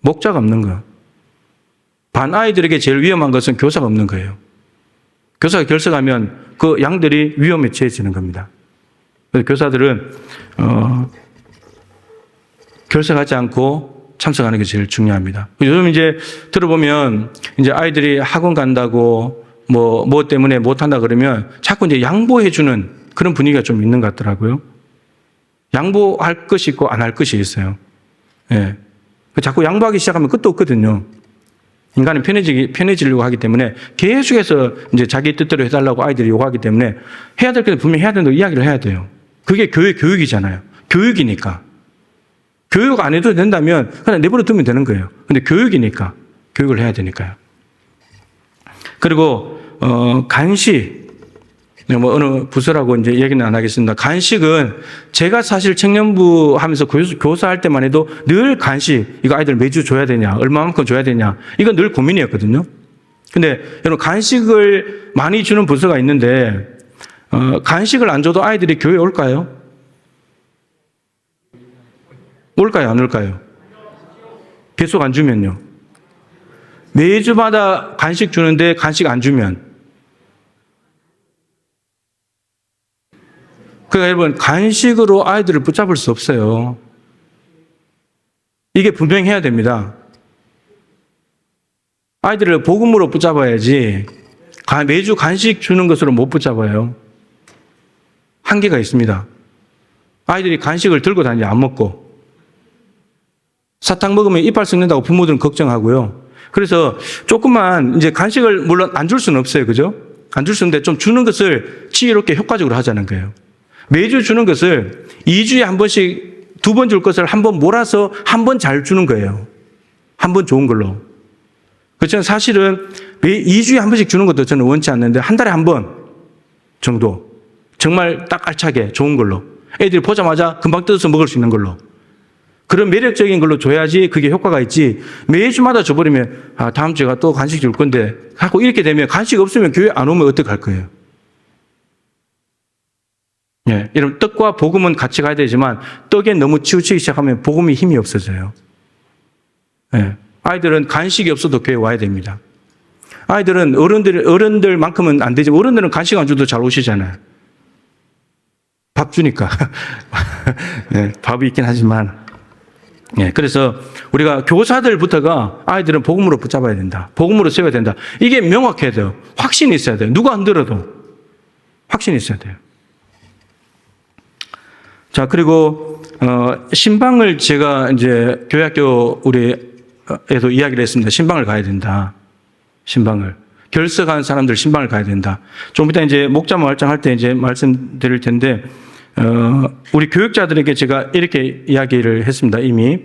목자가 없는 거. 반 아이들에게 제일 위험한 것은 교사가 없는 거예요. 교사가 결석하면 그 양들이 위험에 처해지는 겁니다. 그래서 교사들은 결석하지 않고 참석하는 게 제일 중요합니다. 요즘 이제 들어보면 이제 아이들이 학원 간다고 뭐 때문에 못 한다 그러면 자꾸 이제 양보해주는 그런 분위기가 좀 있는 것 같더라고요. 양보할 것이 있고 안 할 것이 있어요. 예. 자꾸 양보하기 시작하면 끝도 없거든요. 인간은 편해지려고 하기 때문에 계속해서 이제 자기 뜻대로 해달라고 아이들이 요구하기 때문에 해야 될 게 분명히 해야 된다고 이야기를 해야 돼요. 그게 교육이잖아요. 교육이니까. 교육 안 해도 된다면 그냥 내버려 두면 되는 거예요. 근데 교육이니까 교육을 해야 되니까요. 그리고 간식 어느 부서라고 이제 얘기는 안 하겠습니다. 간식은 제가 사실 청년부 하면서 교사할 때만 해도 늘 간식, 이거 아이들 매주 줘야 되냐, 얼마만큼 줘야 되냐, 이건 늘 고민이었거든요. 근데 여러분 간식을 많이 주는 부서가 있는데 간식을 안 줘도 아이들이 교회에 올까요? 올까요? 안 올까요? 계속 안 주면요. 매주마다 간식 주는데 간식 안 주면. 그러니까 여러분 간식으로 아이들을 붙잡을 수 없어요. 이게 분명해야 됩니다. 아이들을 복음으로 붙잡아야지 매주 간식 주는 것으로 못 붙잡아요. 한계가 있습니다. 아이들이 간식을 들고 다니지 안 먹고 사탕 먹으면 이빨 썩는다고 부모들은 걱정하고요. 그래서 조금만 이제 간식을 물론 안 줄 수는 없어요. 그죠? 안 줄 수 있는데 좀 주는 것을 지혜롭게 효과적으로 하자는 거예요. 매주 주는 것을 2주에 한 번씩 두 번 줄 것을 한 번 몰아서 한 번 잘 주는 거예요. 한 번 좋은 걸로. 그렇죠. 사실은 매 2주에 한 번씩 주는 것도 저는 원치 않는데 한 달에 한 번 정도 정말 딱 알차게 좋은 걸로 애들이 보자마자 금방 뜯어서 먹을 수 있는 걸로 그런 매력적인 걸로 줘야지 그게 효과가 있지 매주마다 줘버리면 다음 주에 또 간식 줄 건데 하고 이렇게 되면 간식 없으면 교회 안 오면 어떡할 거예요? 예, 이런 떡과 복음은 같이 가야 되지만 떡에 너무 치우치기 시작하면 복음이 힘이 없어져요. 예, 아이들은 간식이 없어도 교회 와야 됩니다. 아이들은 어른들만큼은 안 되지만 어른들은 간식 안 줘도 잘 오시잖아요. 밥 주니까. 네, 밥이 있긴 하지만. 네, 그래서 우리가 교사들부터가 아이들은 복음으로 붙잡아야 된다. 복음으로 세워야 된다. 이게 명확해야 돼요. 확신이 있어야 돼요. 누가 안 들어도. 확신이 있어야 돼요. 자, 그리고, 신방을 제가 이제 교회학교 우리에도 이야기를 했습니다. 신방을 가야 된다. 신방을. 결석한 사람들 신방을 가야 된다. 좀 이따 이제 목자 말장 할 때 이제 말씀드릴 텐데, 우리 교육자들에게 제가 이렇게 이야기를 했습니다. 이미.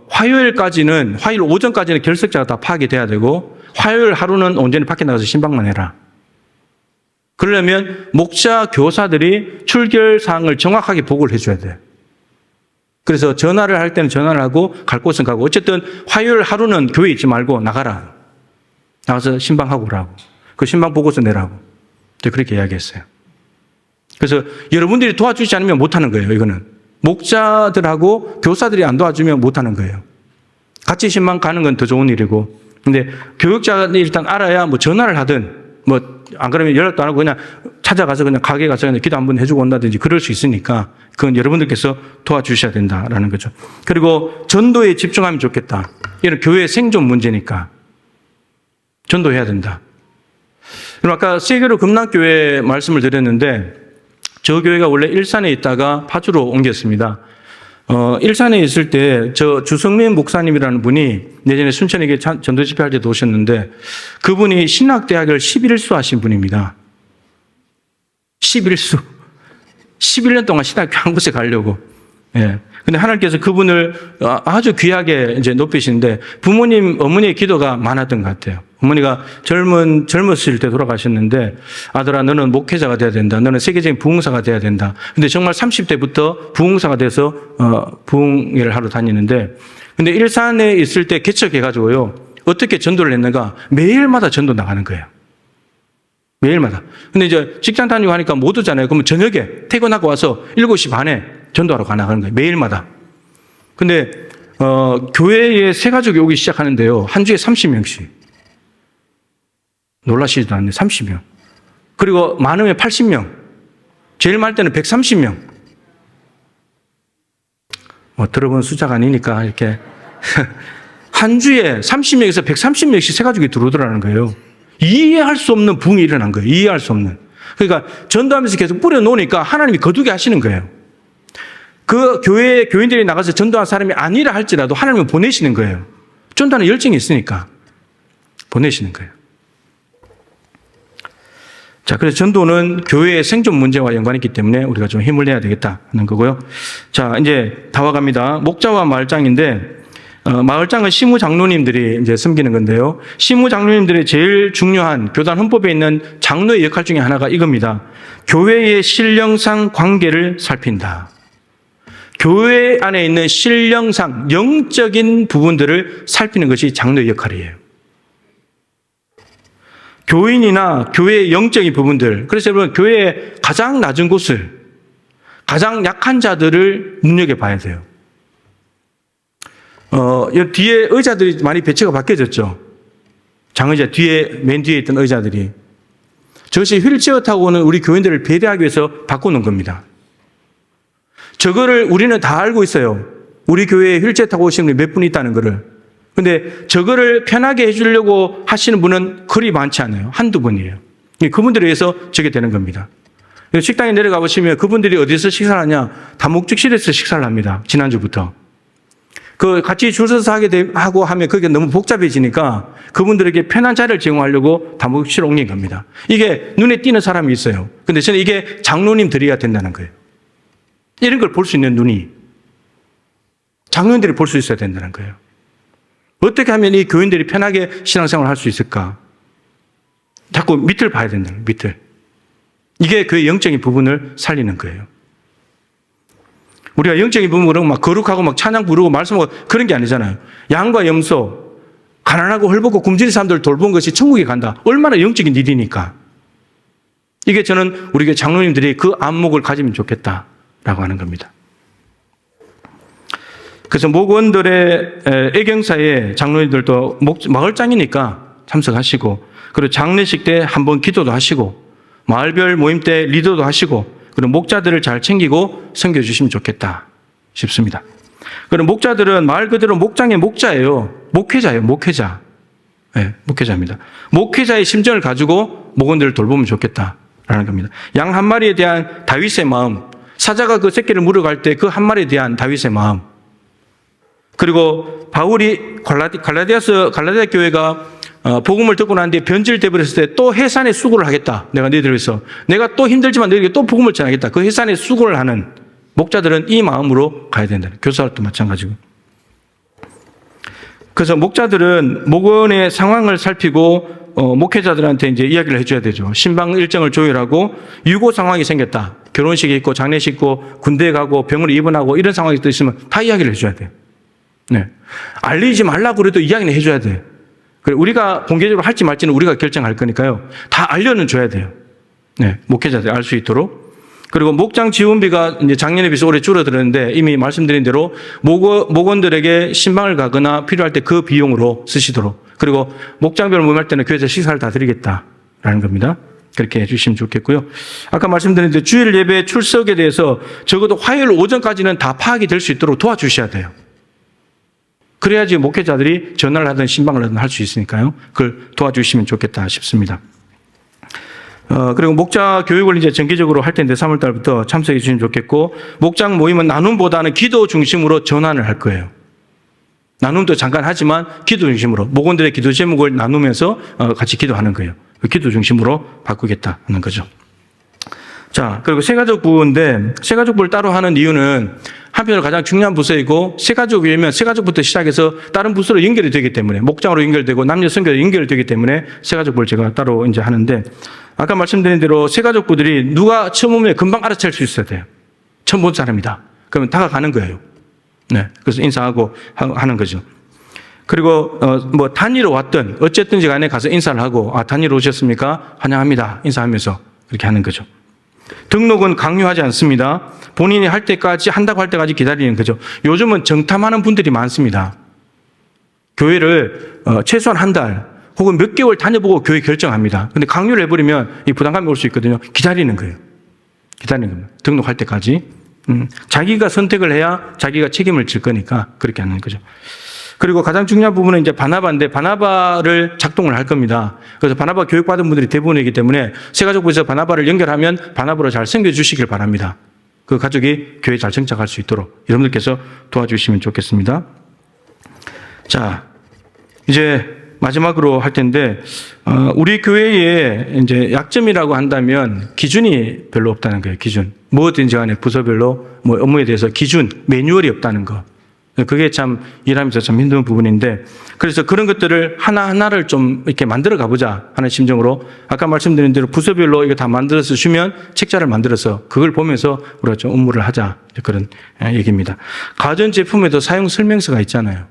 화요일 오전까지는 결석자가 다 파악이 돼야 되고, 화요일 하루는 온전히 밖에 나가서 신방만 해라. 그러려면 목자 교사들이 출결 사항을 정확하게 보고를 해줘야 돼요. 그래서 전화를 할 때는 전화를 하고 갈 곳은 가고 어쨌든 화요일 하루는 교회에 있지 말고 나가라. 나가서 신방하고 오라고. 그 신방 보고서 내라고. 그렇게 이야기했어요. 그래서 여러분들이 도와주지 않으면 못하는 거예요. 이거는. 목자들하고 교사들이 안 도와주면 못하는 거예요. 같이 신방 가는 건 더 좋은 일이고 근데 교육자들이 일단 알아야 뭐 전화를 하든 안 그러면 연락도 안 하고 그냥 찾아가서 그냥 가게 가서 그냥 기도 한번 해주고 온다든지 그럴 수 있으니까 그건 여러분들께서 도와주셔야 된다라는 거죠. 그리고 전도에 집중하면 좋겠다. 이런 교회의 생존 문제니까 전도해야 된다. 그럼 아까 세계로 금락교회 말씀을 드렸는데 저 교회가 원래 일산에 있다가 파주로 옮겼습니다. 일산에 있을 때 저 주성민 목사님이라는 분이 예전에 순천에게 전도 집회할 때도 오셨는데 그분이 신학대학을 11수 하신 분입니다. 11수. 11년 동안 신학교 한 곳에 가려고. 예. 근데 하나님께서 그분을 아주 귀하게 이제 높이시는데 부모님, 어머니의 기도가 많았던 것 같아요. 어머니가 젊었을 때 돌아가셨는데 아들아 너는 목회자가 돼야 된다. 너는 세계적인 부흥사가 돼야 된다. 근데 정말 30대부터 부흥사가 돼서 부흥회를 하러 다니는데 근데 일산에 있을 때 개척해가지고요. 어떻게 전도를 했는가? 매일마다 전도 나가는 거예요. 매일마다. 근데 이제 직장 다니고 하니까 못 오잖아요. 그러면 저녁에 퇴근하고 와서 7시 반에 전도하러 나가는 거예요. 매일마다. 근데 교회에 새 가족이 오기 시작하는데요. 한 주에 30명씩. 놀라시지도 않네. 30명. 그리고 많으면 80명. 제일 많을 때는 130명. 들어본 숫자가 아니니까 이렇게 한 주에 30명에서 130명씩 새 가족이 들어오더라는 거예요. 이해할 수 없는 부흥이 일어난 거예요. 이해할 수 없는. 그러니까 전도하면서 계속 뿌려놓으니까 하나님이 거두게 하시는 거예요. 그 교회 교인들이 나가서 전도한 사람이 아니라 할지라도 하나님은 보내시는 거예요. 전도하는 열정이 있으니까 보내시는 거예요. 자, 그래서 전도는 교회의 생존 문제와 연관이 있기 때문에 우리가 좀 힘을 내야 되겠다 하는 거고요. 자, 이제 다 와갑니다. 목자와 마을장인데 마을장은 시무 장로님들이 이제 섬기는 건데요. 시무 장로님들의 제일 중요한 교단 헌법에 있는 장로의 역할 중에 하나가 이겁니다. 교회의 신령상 관계를 살핀다. 교회 안에 있는 신령상 영적인 부분들을 살피는 것이 장로의 역할이에요. 교인이나 교회의 영적인 부분들, 그래서 여러분 교회의 가장 낮은 곳을, 가장 약한 자들을 눈여겨봐야 돼요. 뒤에 의자들이 많이 배치가 바뀌어졌죠. 장의자 맨 뒤에 있던 의자들이. 저것이 휠체어 타고 오는 우리 교인들을 배려하기 위해서 바꾸는 겁니다. 저거를 우리는 다 알고 있어요. 우리 교회에 휠체어 타고 오시는 분이 몇 분 있다는 거를. 근데 저거를 편하게 해주려고 하시는 분은 그리 많지 않아요. 한두 분이에요. 그분들에 의해서 저게 되는 겁니다. 식당에 내려가 보시면 그분들이 어디서 식사를 하냐? 다목적실에서 식사를 합니다. 지난주부터. 같이 줄 서서 하고 하면 그게 너무 복잡해지니까 그분들에게 편한 자리를 제공하려고 다목적실을 옮긴 겁니다. 이게 눈에 띄는 사람이 있어요. 근데 저는 이게 장로님 드려야 된다는 거예요. 이런 걸 볼 수 있는 눈이. 장로님들이 볼 수 있어야 된다는 거예요. 어떻게 하면 이 교인들이 편하게 신앙생활을 할 수 있을까? 자꾸 밑을 봐야 된다는 거예요. 밑을. 이게 그 영적인 부분을 살리는 거예요. 우리가 영적인 부분으로 막 거룩하고 막 찬양 부르고 말씀하고 그런 게 아니잖아요. 양과 염소, 가난하고 헐벗고 굶주린 사람들을 돌본 것이 천국에 간다. 얼마나 영적인 일이니까. 이게 저는 우리 교회 장로님들이 그 안목을 가지면 좋겠다라고 하는 겁니다. 그래서 목원들의 애경사에 장로님들도 마을장이니까 참석하시고, 그리고 장례식 때 한번 기도도 하시고, 마을별 모임 때 리더도 하시고, 그리고 목자들을 잘 챙기고 섬겨주시면 좋겠다 싶습니다. 그리고 목자들은 말 그대로 목장의 목자예요. 목회자예요. 목회자. 네, 목회자입니다. 목회자의 심정을 가지고 목원들을 돌보면 좋겠다라는 겁니다. 양 한 마리에 대한 다윗의 마음, 사자가 그 새끼를 물어갈 때 그 한 마리에 대한 다윗의 마음, 그리고 바울이 갈라디아 교회가 복음을 듣고 난 뒤에 변질 되버렸을 때 또 해산의 수고를 하겠다. 내가 너희들 위해서. 내가 또 힘들지만 너희에게 또 복음을 전하겠다. 그 해산의 수고를 하는 목자들은 이 마음으로 가야 된다는. 교사도 마찬가지고. 그래서 목자들은 목원의 상황을 살피고 목회자들한테 이제 이야기를 해줘야 되죠. 신방 일정을 조율하고 유고 상황이 생겼다. 결혼식이 있고 장례식 있고 군대에 가고 병원에 입원하고 이런 상황이 또 있으면 다 이야기를 해줘야 돼요. 네. 알리지 말라고 그래도 이야기는 해줘야 돼요. 그리고 우리가 공개적으로 할지 말지는 우리가 결정할 거니까요. 다 알려는 줘야 돼요. 네. 목회자들이 알 수 있도록. 그리고 목장 지원비가 이제 작년에 비해서 올해 줄어들었는데 이미 말씀드린 대로 목원들에게 신방을 가거나 필요할 때 그 비용으로 쓰시도록. 그리고 목장별 모임할 때는 교회에서 식사를 다 드리겠다라는 겁니다. 그렇게 해주시면 좋겠고요. 아까 말씀드린 대로 주일 예배 출석에 대해서 적어도 화요일 오전까지는 다 파악이 될 수 있도록 도와주셔야 돼요. 그래야지 목회자들이 전화를 하든 신방을 하든 할 수 있으니까요. 그걸 도와주시면 좋겠다 싶습니다. 그리고 목자 교육을 이제 정기적으로 할 텐데 3월 달부터 참석해 주시면 좋겠고, 목장 모임은 나눔보다는 기도 중심으로 전환을 할 거예요. 나눔도 잠깐 하지만 기도 중심으로 목원들의 기도 제목을 나누면서 같이 기도하는 거예요. 기도 중심으로 바꾸겠다 하는 거죠. 자, 그리고 세가족부인데 세가족부를 따로 하는 이유는 한편으로 가장 중요한 부서이고, 세가족이면 세가족부터 시작해서 다른 부서로 연결이 되기 때문에, 목장으로 연결되고 남녀 선교로 연결되기 때문에 세가족부를 제가 따로 이제 하는데, 아까 말씀드린 대로 세가족부들이 누가 처음 오면 금방 알아챌 수 있어야 돼요. 처음 본 사람이다. 그러면 다가가는 거예요. 네. 그래서 인사하고 하는 거죠. 그리고 뭐 단위로 왔든 어쨌든지 간에 가서 인사를 하고, 단위로 오셨습니까? 환영합니다. 인사하면서 그렇게 하는 거죠. 등록은 강요하지 않습니다. 본인이 할 때까지, 한다고 할 때까지 기다리는 거죠. 요즘은 정탐하는 분들이 많습니다. 교회를 최소한 한 달 혹은 몇 개월 다녀보고 교회 결정합니다. 근데 강요를 해버리면 이 부담감이 올 수 있거든요. 기다리는 거예요. 기다리는 겁니다. 등록할 때까지. 자기가 선택을 해야 자기가 책임을 질 거니까 그렇게 하는 거죠. 그리고 가장 중요한 부분은 이제 바나바인데, 바나바를 작동을 할 겁니다. 그래서 바나바 교육받은 분들이 대부분이기 때문에 세가족부에서 바나바를 연결하면 바나바로 잘 섬겨주시길 바랍니다. 그 가족이 교회에 잘 정착할 수 있도록 여러분들께서 도와주시면 좋겠습니다. 자, 이제 마지막으로 할 텐데, 우리 교회에 이제 약점이라고 한다면 기준이 별로 없다는 거예요. 기준. 뭐든지 간에 부서별로 뭐 업무에 대해서 기준, 매뉴얼이 없다는 거. 그게 참 일하면서 참 힘든 부분인데, 그래서 그런 것들을 하나하나를 좀 이렇게 만들어 가보자 하는 심정으로, 아까 말씀드린 대로 부서별로 이거 다 만들어서 주면 책자를 만들어서 그걸 보면서 우리가 좀 업무를 하자, 그런 얘기입니다. 가전제품에도 사용 설명서가 있잖아요.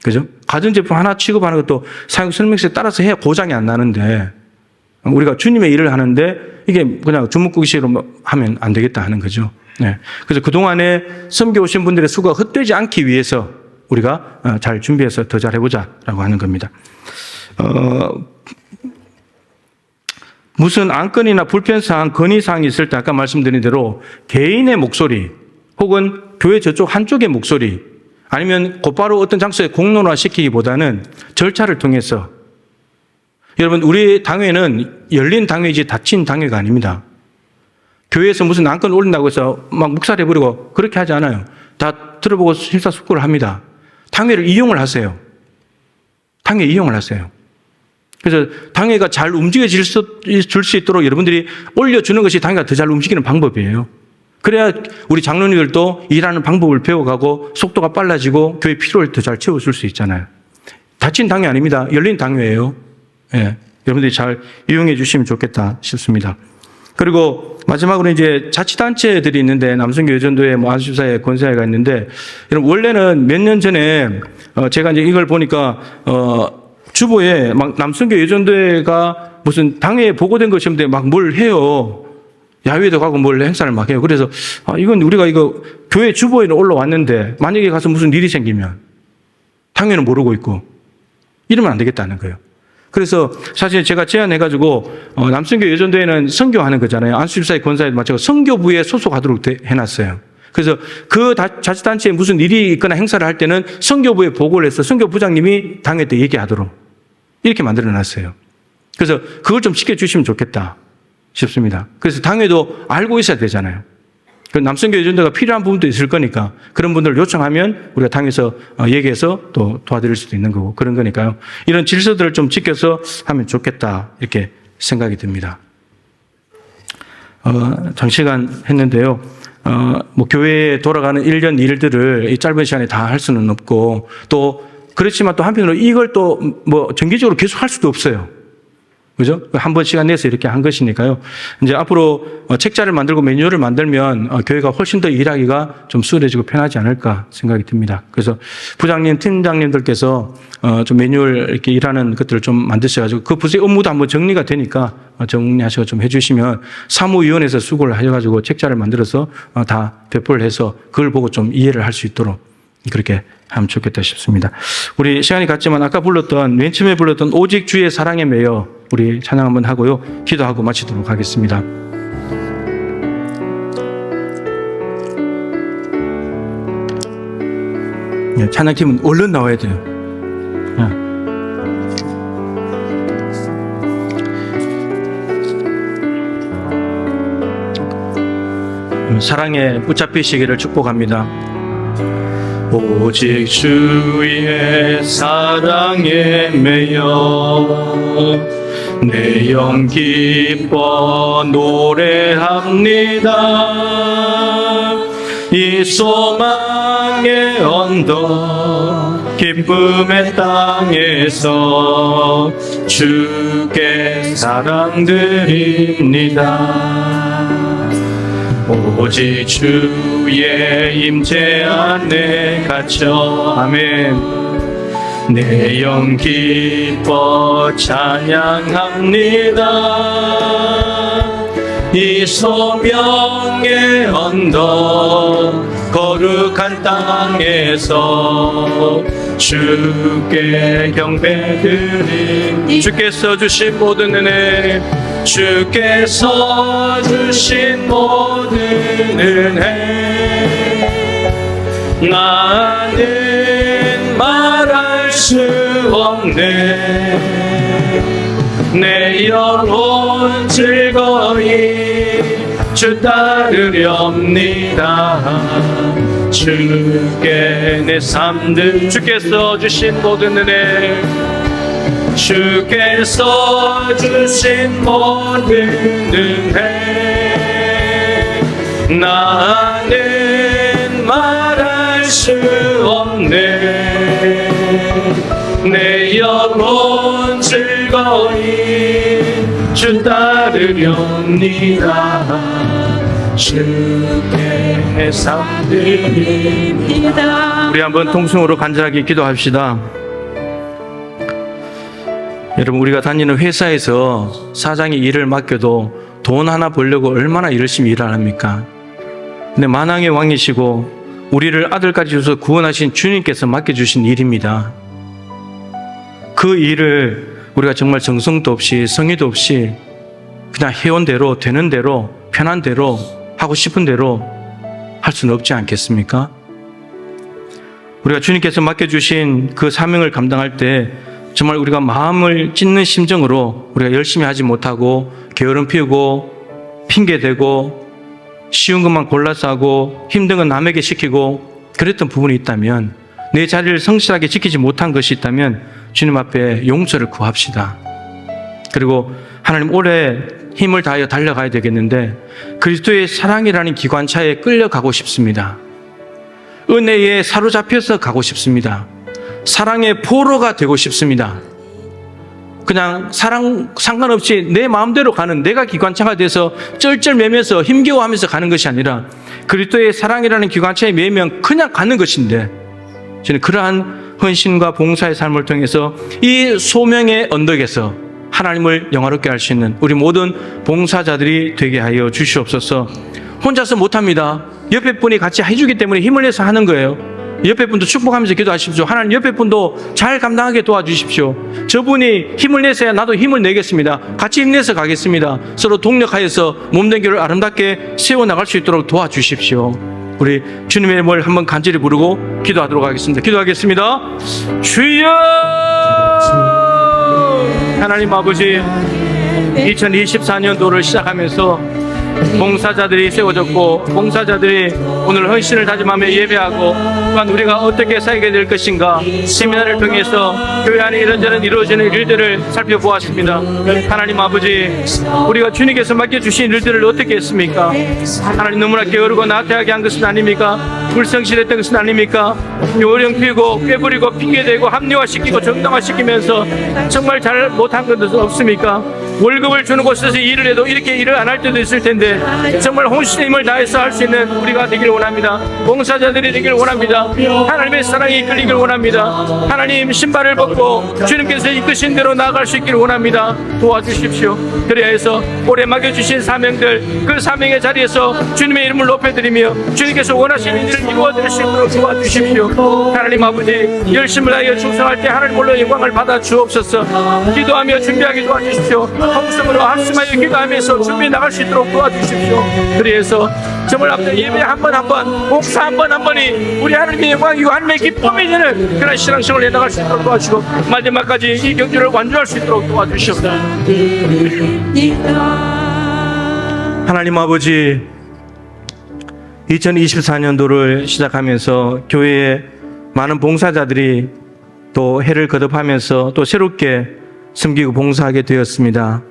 그죠? 가전제품 하나 취급하는 것도 사용 설명서에 따라서 해야 고장이 안 나는데, 우리가 주님의 일을 하는데 이게 그냥 주먹구기식으로 하면 안 되겠다 하는 거죠. 네. 그래서 그동안에 섬겨오신 분들의 수고가 헛되지 않기 위해서 우리가 잘 준비해서 더 잘해보자라고 하는 겁니다. 무슨 안건이나 불편사항, 건의사항이 있을 때 아까 말씀드린 대로 개인의 목소리 혹은 교회 저쪽 한쪽의 목소리, 아니면 곧바로 어떤 장소에 공론화시키기보다는 절차를 통해서, 여러분 우리 당회는 열린 당회이지 닫힌 당회가 아닙니다. 교회에서 무슨 안건 올린다고 해서 막 묵살해버리고 그렇게 하지 않아요. 다 들어보고 심사숙고를 합니다. 당회를 이용을 하세요. 당회 이용을 하세요. 그래서 당회가 잘 움직여질 수 있도록 여러분들이 올려주는 것이 당회가 더 잘 움직이는 방법이에요. 그래야 우리 장로님들도 일하는 방법을 배워가고 속도가 빨라지고 교회 필요를 더 잘 채워줄 수 있잖아요. 닫힌 당회 아닙니다. 열린 당회예요. 예, 여러분들이 잘 이용해 주시면 좋겠다 싶습니다. 그리고 마지막으로 이제 자치단체들이 있는데 남성교 여전도회, 안수사회, 권사회가 있는데 여러분 원래는 몇 년 전에 제가 이제 이걸 보니까 주보에 막 남성교 여전도회가 무슨 당회에 보고된 것이 없는데 막 뭘 해요. 야외도 가고 뭘 행사를 막 해요. 그래서 이건 우리가 이거 교회 주보에는 올라왔는데 만약에 가서 무슨 일이 생기면 당회는 모르고 있고 이러면 안 되겠다는 거예요. 그래서 사실 제가 제안해가지고 남성교 여전도회는 선교하는 거잖아요. 안수집사회 권사회도 마찬가지로 선교부에 소속하도록 해놨어요. 그래서 그 자치단체에 무슨 일이 있거나 행사를 할 때는 선교부에 보고를 해서 선교부장님이 당회 때 얘기하도록 이렇게 만들어놨어요. 그래서 그걸 좀 지켜주시면 좋겠다 싶습니다. 그래서 당회도 알고 있어야 되잖아요. 남성교 여전도가 필요한 부분도 있을 거니까 그런 분들 요청하면 우리가 당에서 얘기해서 또 도와드릴 수도 있는 거고 그런 거니까요. 이런 질서들을 좀 지켜서 하면 좋겠다 이렇게 생각이 듭니다. 장시간 했는데요. 뭐 교회에 돌아가는 일련 일들을 이 짧은 시간에 다 할 수는 없고 또 그렇지만 또 한편으로 이걸 또 뭐 정기적으로 계속 할 수도 없어요. 그죠? 한 번 시간 내서 이렇게 한 것이니까요. 이제 앞으로 책자를 만들고 매뉴얼을 만들면 교회가 훨씬 더 일하기가 좀 수월해지고 편하지 않을까 생각이 듭니다. 그래서 부장님, 팀장님들께서 좀 매뉴얼 이렇게 일하는 것들을 좀 만드셔가지고 그 부서의 업무도 한번 정리가 되니까 정리하셔서 좀 해주시면 사무위원회에서 수고를 하셔가지고 책자를 만들어서 다 배포를 해서 그걸 보고 좀 이해를 할 수 있도록 그렇게 하면 좋겠다 싶습니다. 우리 시간이 갔지만 아까 맨 처음에 불렀던 오직 주의 사랑에 매여 우리 찬양 한번 하고요. 기도하고 마치도록 하겠습니다. 네, 찬양팀은 얼른 나와야 돼요. 사랑에 붙잡히시기를 축복합니다. 오직 주의 사랑에 매여 내 영 기뻐 노래합니다. 이 소망의 언덕 기쁨의 땅에서 주께 사랑 드립니다. 오직 주의 임재 안에 갇혀 아멘. 내 영 기뻐 찬양합니다. 이 소명의 언덕 거룩한 땅에서 주께 경배드립니다. 주께서 주신 모든 은혜 주께서 주신 모든 은혜 나는 말할 수 없네. 내 영혼 즐거이 주 따르렵니다. 주께 내 삶들 주께서 주신 모든 은혜 주께서 주신 모든 은혜 나는 말할 수 없네. 내 영혼 즐거이 주 따르렵니다. 주께 삶 드립니다. 우리 한번 통성으로 간절하게 기도합시다. 여러분, 우리가 다니는 회사에서 사장이 일을 맡겨도 돈 하나 벌려고 얼마나 열심히 일을 합니까? 근데 만왕의 왕이시고 우리를 아들까지 주셔서 구원하신 주님께서 맡겨주신 일입니다. 그 일을 우리가 정말 정성도 없이 성의도 없이 그냥 해온 대로 되는 대로 편한 대로 하고 싶은 대로 할 수는 없지 않겠습니까? 우리가 주님께서 맡겨주신 그 사명을 감당할 때 정말 우리가 마음을 찢는 심정으로 우리가 열심히 하지 못하고 게으름 피우고 핑계대고 쉬운 것만 골라서 하고 힘든 건 남에게 시키고 그랬던 부분이 있다면 내 자리를 성실하게 지키지 못한 것이 있다면 주님 앞에 용서를 구합시다. 그리고 하나님 올해 힘을 다하여 달려가야 되겠는데 그리스도의 사랑이라는 기관차에 끌려가고 싶습니다. 은혜에 사로잡혀서 가고 싶습니다. 사랑의 포로가 되고 싶습니다. 그냥 사랑 상관없이 내 마음대로 가는 내가 기관차가 돼서 쩔쩔매면서 힘겨워하면서 가는 것이 아니라 그리스도의 사랑이라는 기관차에 매면 그냥 가는 것인데, 저는 그러한 헌신과 봉사의 삶을 통해서 이 소명의 언덕에서 하나님을 영화롭게 할 수 있는 우리 모든 봉사자들이 되게 하여 주시옵소서. 혼자서 못합니다. 옆에 분이 같이 해주기 때문에 힘을 내서 하는 거예요. 옆에 분도 축복하면서 기도하십시오. 하나님 옆에 분도 잘 감당하게 도와주십시오. 저분이 힘을 내서야 나도 힘을 내겠습니다. 같이 힘내서 가겠습니다. 서로 동력하여서 몸된 교를 아름답게 세워나갈 수 있도록 도와주십시오. 우리 주님의 이름을 한번 간절히 부르고 기도하도록 하겠습니다. 기도하겠습니다. 주여! 하나님 아버지, 2024년도를 시작하면서 봉사자들이 세워졌고 봉사자들이 오늘 헌신을 다짐하며 예배하고 또한 우리가 어떻게 살게 될 것인가 세미나를 통해서 교회 안에 이런저런 이루어지는 일들을 살펴보았습니다. 하나님 아버지, 우리가 주님께서 맡겨주신 일들을 어떻게 했습니까? 하나님 너무나 게으르고 나태하게 한 것은 아닙니까? 불성실했던 것은 아닙니까? 요령 피우고 꾀부리고 핑계대고 합리화시키고 정당화시키면서 정말 잘 못한 것은 없습니까? 월급을 주는 곳에서 일을 해도 이렇게 일을 안 할 때도 있을 텐데 정말 혼신의 힘을 다해서 할 수 있는 우리가 되기를 원합니다. 봉사자들이 되기를 원합니다. 하나님의 사랑이 이끌리기를 원합니다. 하나님 신발을 벗고 주님께서 이끄신 대로 나아갈 수 있기를 원합니다. 도와주십시오. 그래야 해서 올해 맡겨주신 사명들, 그 사명의 자리에서 주님의 이름을 높여드리며 주님께서 원하시는 일을 이루어드릴 수 있도록 도와주십시오. 하나님 아버지, 열심을 다하여 충성할 때 하나님 홀로 영광을 받아 주옵소서. 기도하며 준비하게 도와주십시오. 통성으로 합심하여 기도하면서 준비해 나갈 수 있도록 도와주십시오. 그래서 정말 앞에 예배 한 번 한 번, 봉사 한 번 한 번이 우리 하나님의 영광이고 하나님의 기쁨이 되는 그런 신앙생활을 해나갈 수 있도록 도와주시고 마지막까지 이 경주를 완주할 수 있도록 도와주시옵소서. 하나님 아버지, 2024년도를 시작하면서 교회에 많은 봉사자들이 또 해를 거듭하면서 또 새롭게 섬기고 봉사하게 되었습니다.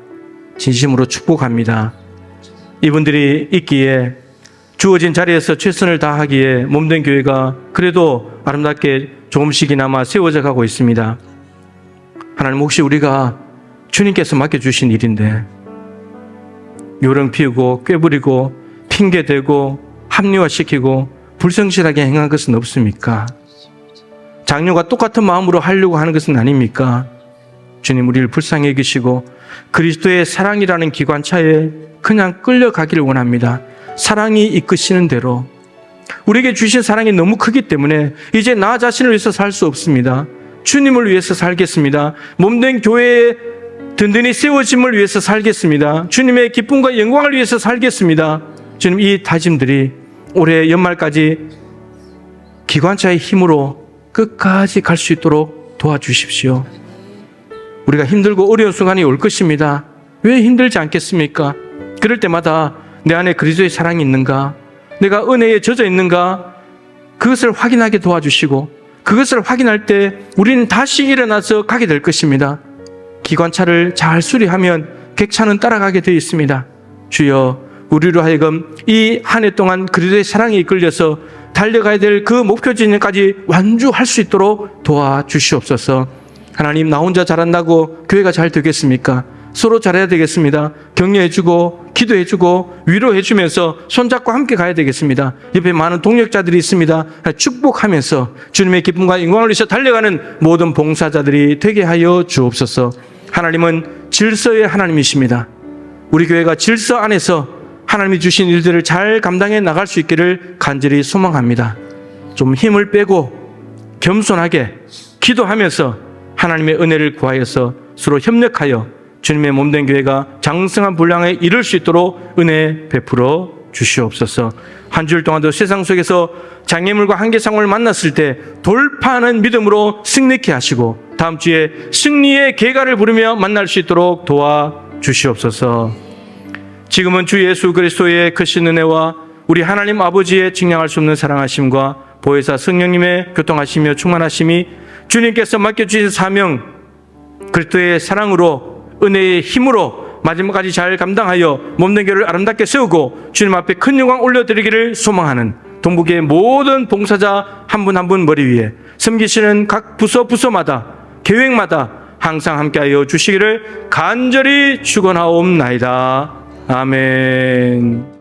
진심으로 축복합니다. 이분들이 있기에 주어진 자리에서 최선을 다하기에 몸된 교회가 그래도 아름답게 조금씩이나마 세워져 가고 있습니다. 하나님, 혹시 우리가 주님께서 맡겨주신 일인데 요령 피우고 꾀부리고 핑계대고 합리화시키고 불성실하게 행한 것은 없습니까? 장로가 똑같은 마음으로 하려고 하는 것은 아닙니까? 주님, 우리를 불쌍히 여기시고 그리스도의 사랑이라는 기관차에 그냥 끌려가기를 원합니다. 사랑이 이끄시는 대로. 우리에게 주신 사랑이 너무 크기 때문에 이제 나 자신을 위해서 살 수 없습니다. 주님을 위해서 살겠습니다. 몸된 교회의 든든히 세워짐을 위해서 살겠습니다. 주님의 기쁨과 영광을 위해서 살겠습니다. 주님, 이 다짐들이 올해 연말까지 기관차의 힘으로 끝까지 갈 수 있도록 도와주십시오. 우리가 힘들고 어려운 순간이 올 것입니다. 왜 힘들지 않겠습니까? 그럴 때마다 내 안에 그리스도의 사랑이 있는가? 내가 은혜에 젖어 있는가? 그것을 확인하게 도와주시고 그것을 확인할 때 우리는 다시 일어나서 가게 될 것입니다. 기관차를 잘 수리하면 객차는 따라가게 되어 있습니다. 주여, 우리로 하여금 이 한 해 동안 그리스도의 사랑에 이끌려서 달려가야 될 그 목표 지점까지 완주할 수 있도록 도와주시옵소서. 하나님, 나 혼자 잘한다고 교회가 잘 되겠습니까? 서로 잘해야 되겠습니다. 격려해주고 기도해주고 위로해주면서 손잡고 함께 가야 되겠습니다. 옆에 많은 동력자들이 있습니다. 축복하면서 주님의 기쁨과 영광을 위해서 달려가는 모든 봉사자들이 되게 하여 주옵소서. 하나님은 질서의 하나님이십니다. 우리 교회가 질서 안에서 하나님이 주신 일들을 잘 감당해 나갈 수 있기를 간절히 소망합니다. 좀 힘을 빼고 겸손하게 기도하면서 하나님의 은혜를 구하여서 서로 협력하여 주님의 몸된 교회가 장성한 분량에 이룰 수 있도록 은혜 베풀어 주시옵소서. 한 주일 동안도 세상 속에서 장애물과 한계 상황을 만났을 때 돌파하는 믿음으로 승리케 하시고 다음 주에 승리의 계가를 부르며 만날 수 있도록 도와주시옵소서. 지금은 주 예수 그리스도의 크신 은혜와 우리 하나님 아버지의 증량할 수 없는 사랑하심과 보혜사 성령님의 교통하시며 충만하심이 주님께서 맡겨주신 사명 그리스도의 사랑으로 은혜의 힘으로 마지막까지 잘 감당하여 몸된 교회를 아름답게 세우고 주님 앞에 큰 영광 올려드리기를 소망하는 동북의 모든 봉사자 한 분 한 분 머리 위에 섬기시는 각 부서마다 계획마다 항상 함께하여 주시기를 간절히 축원하옵나이다. 아멘.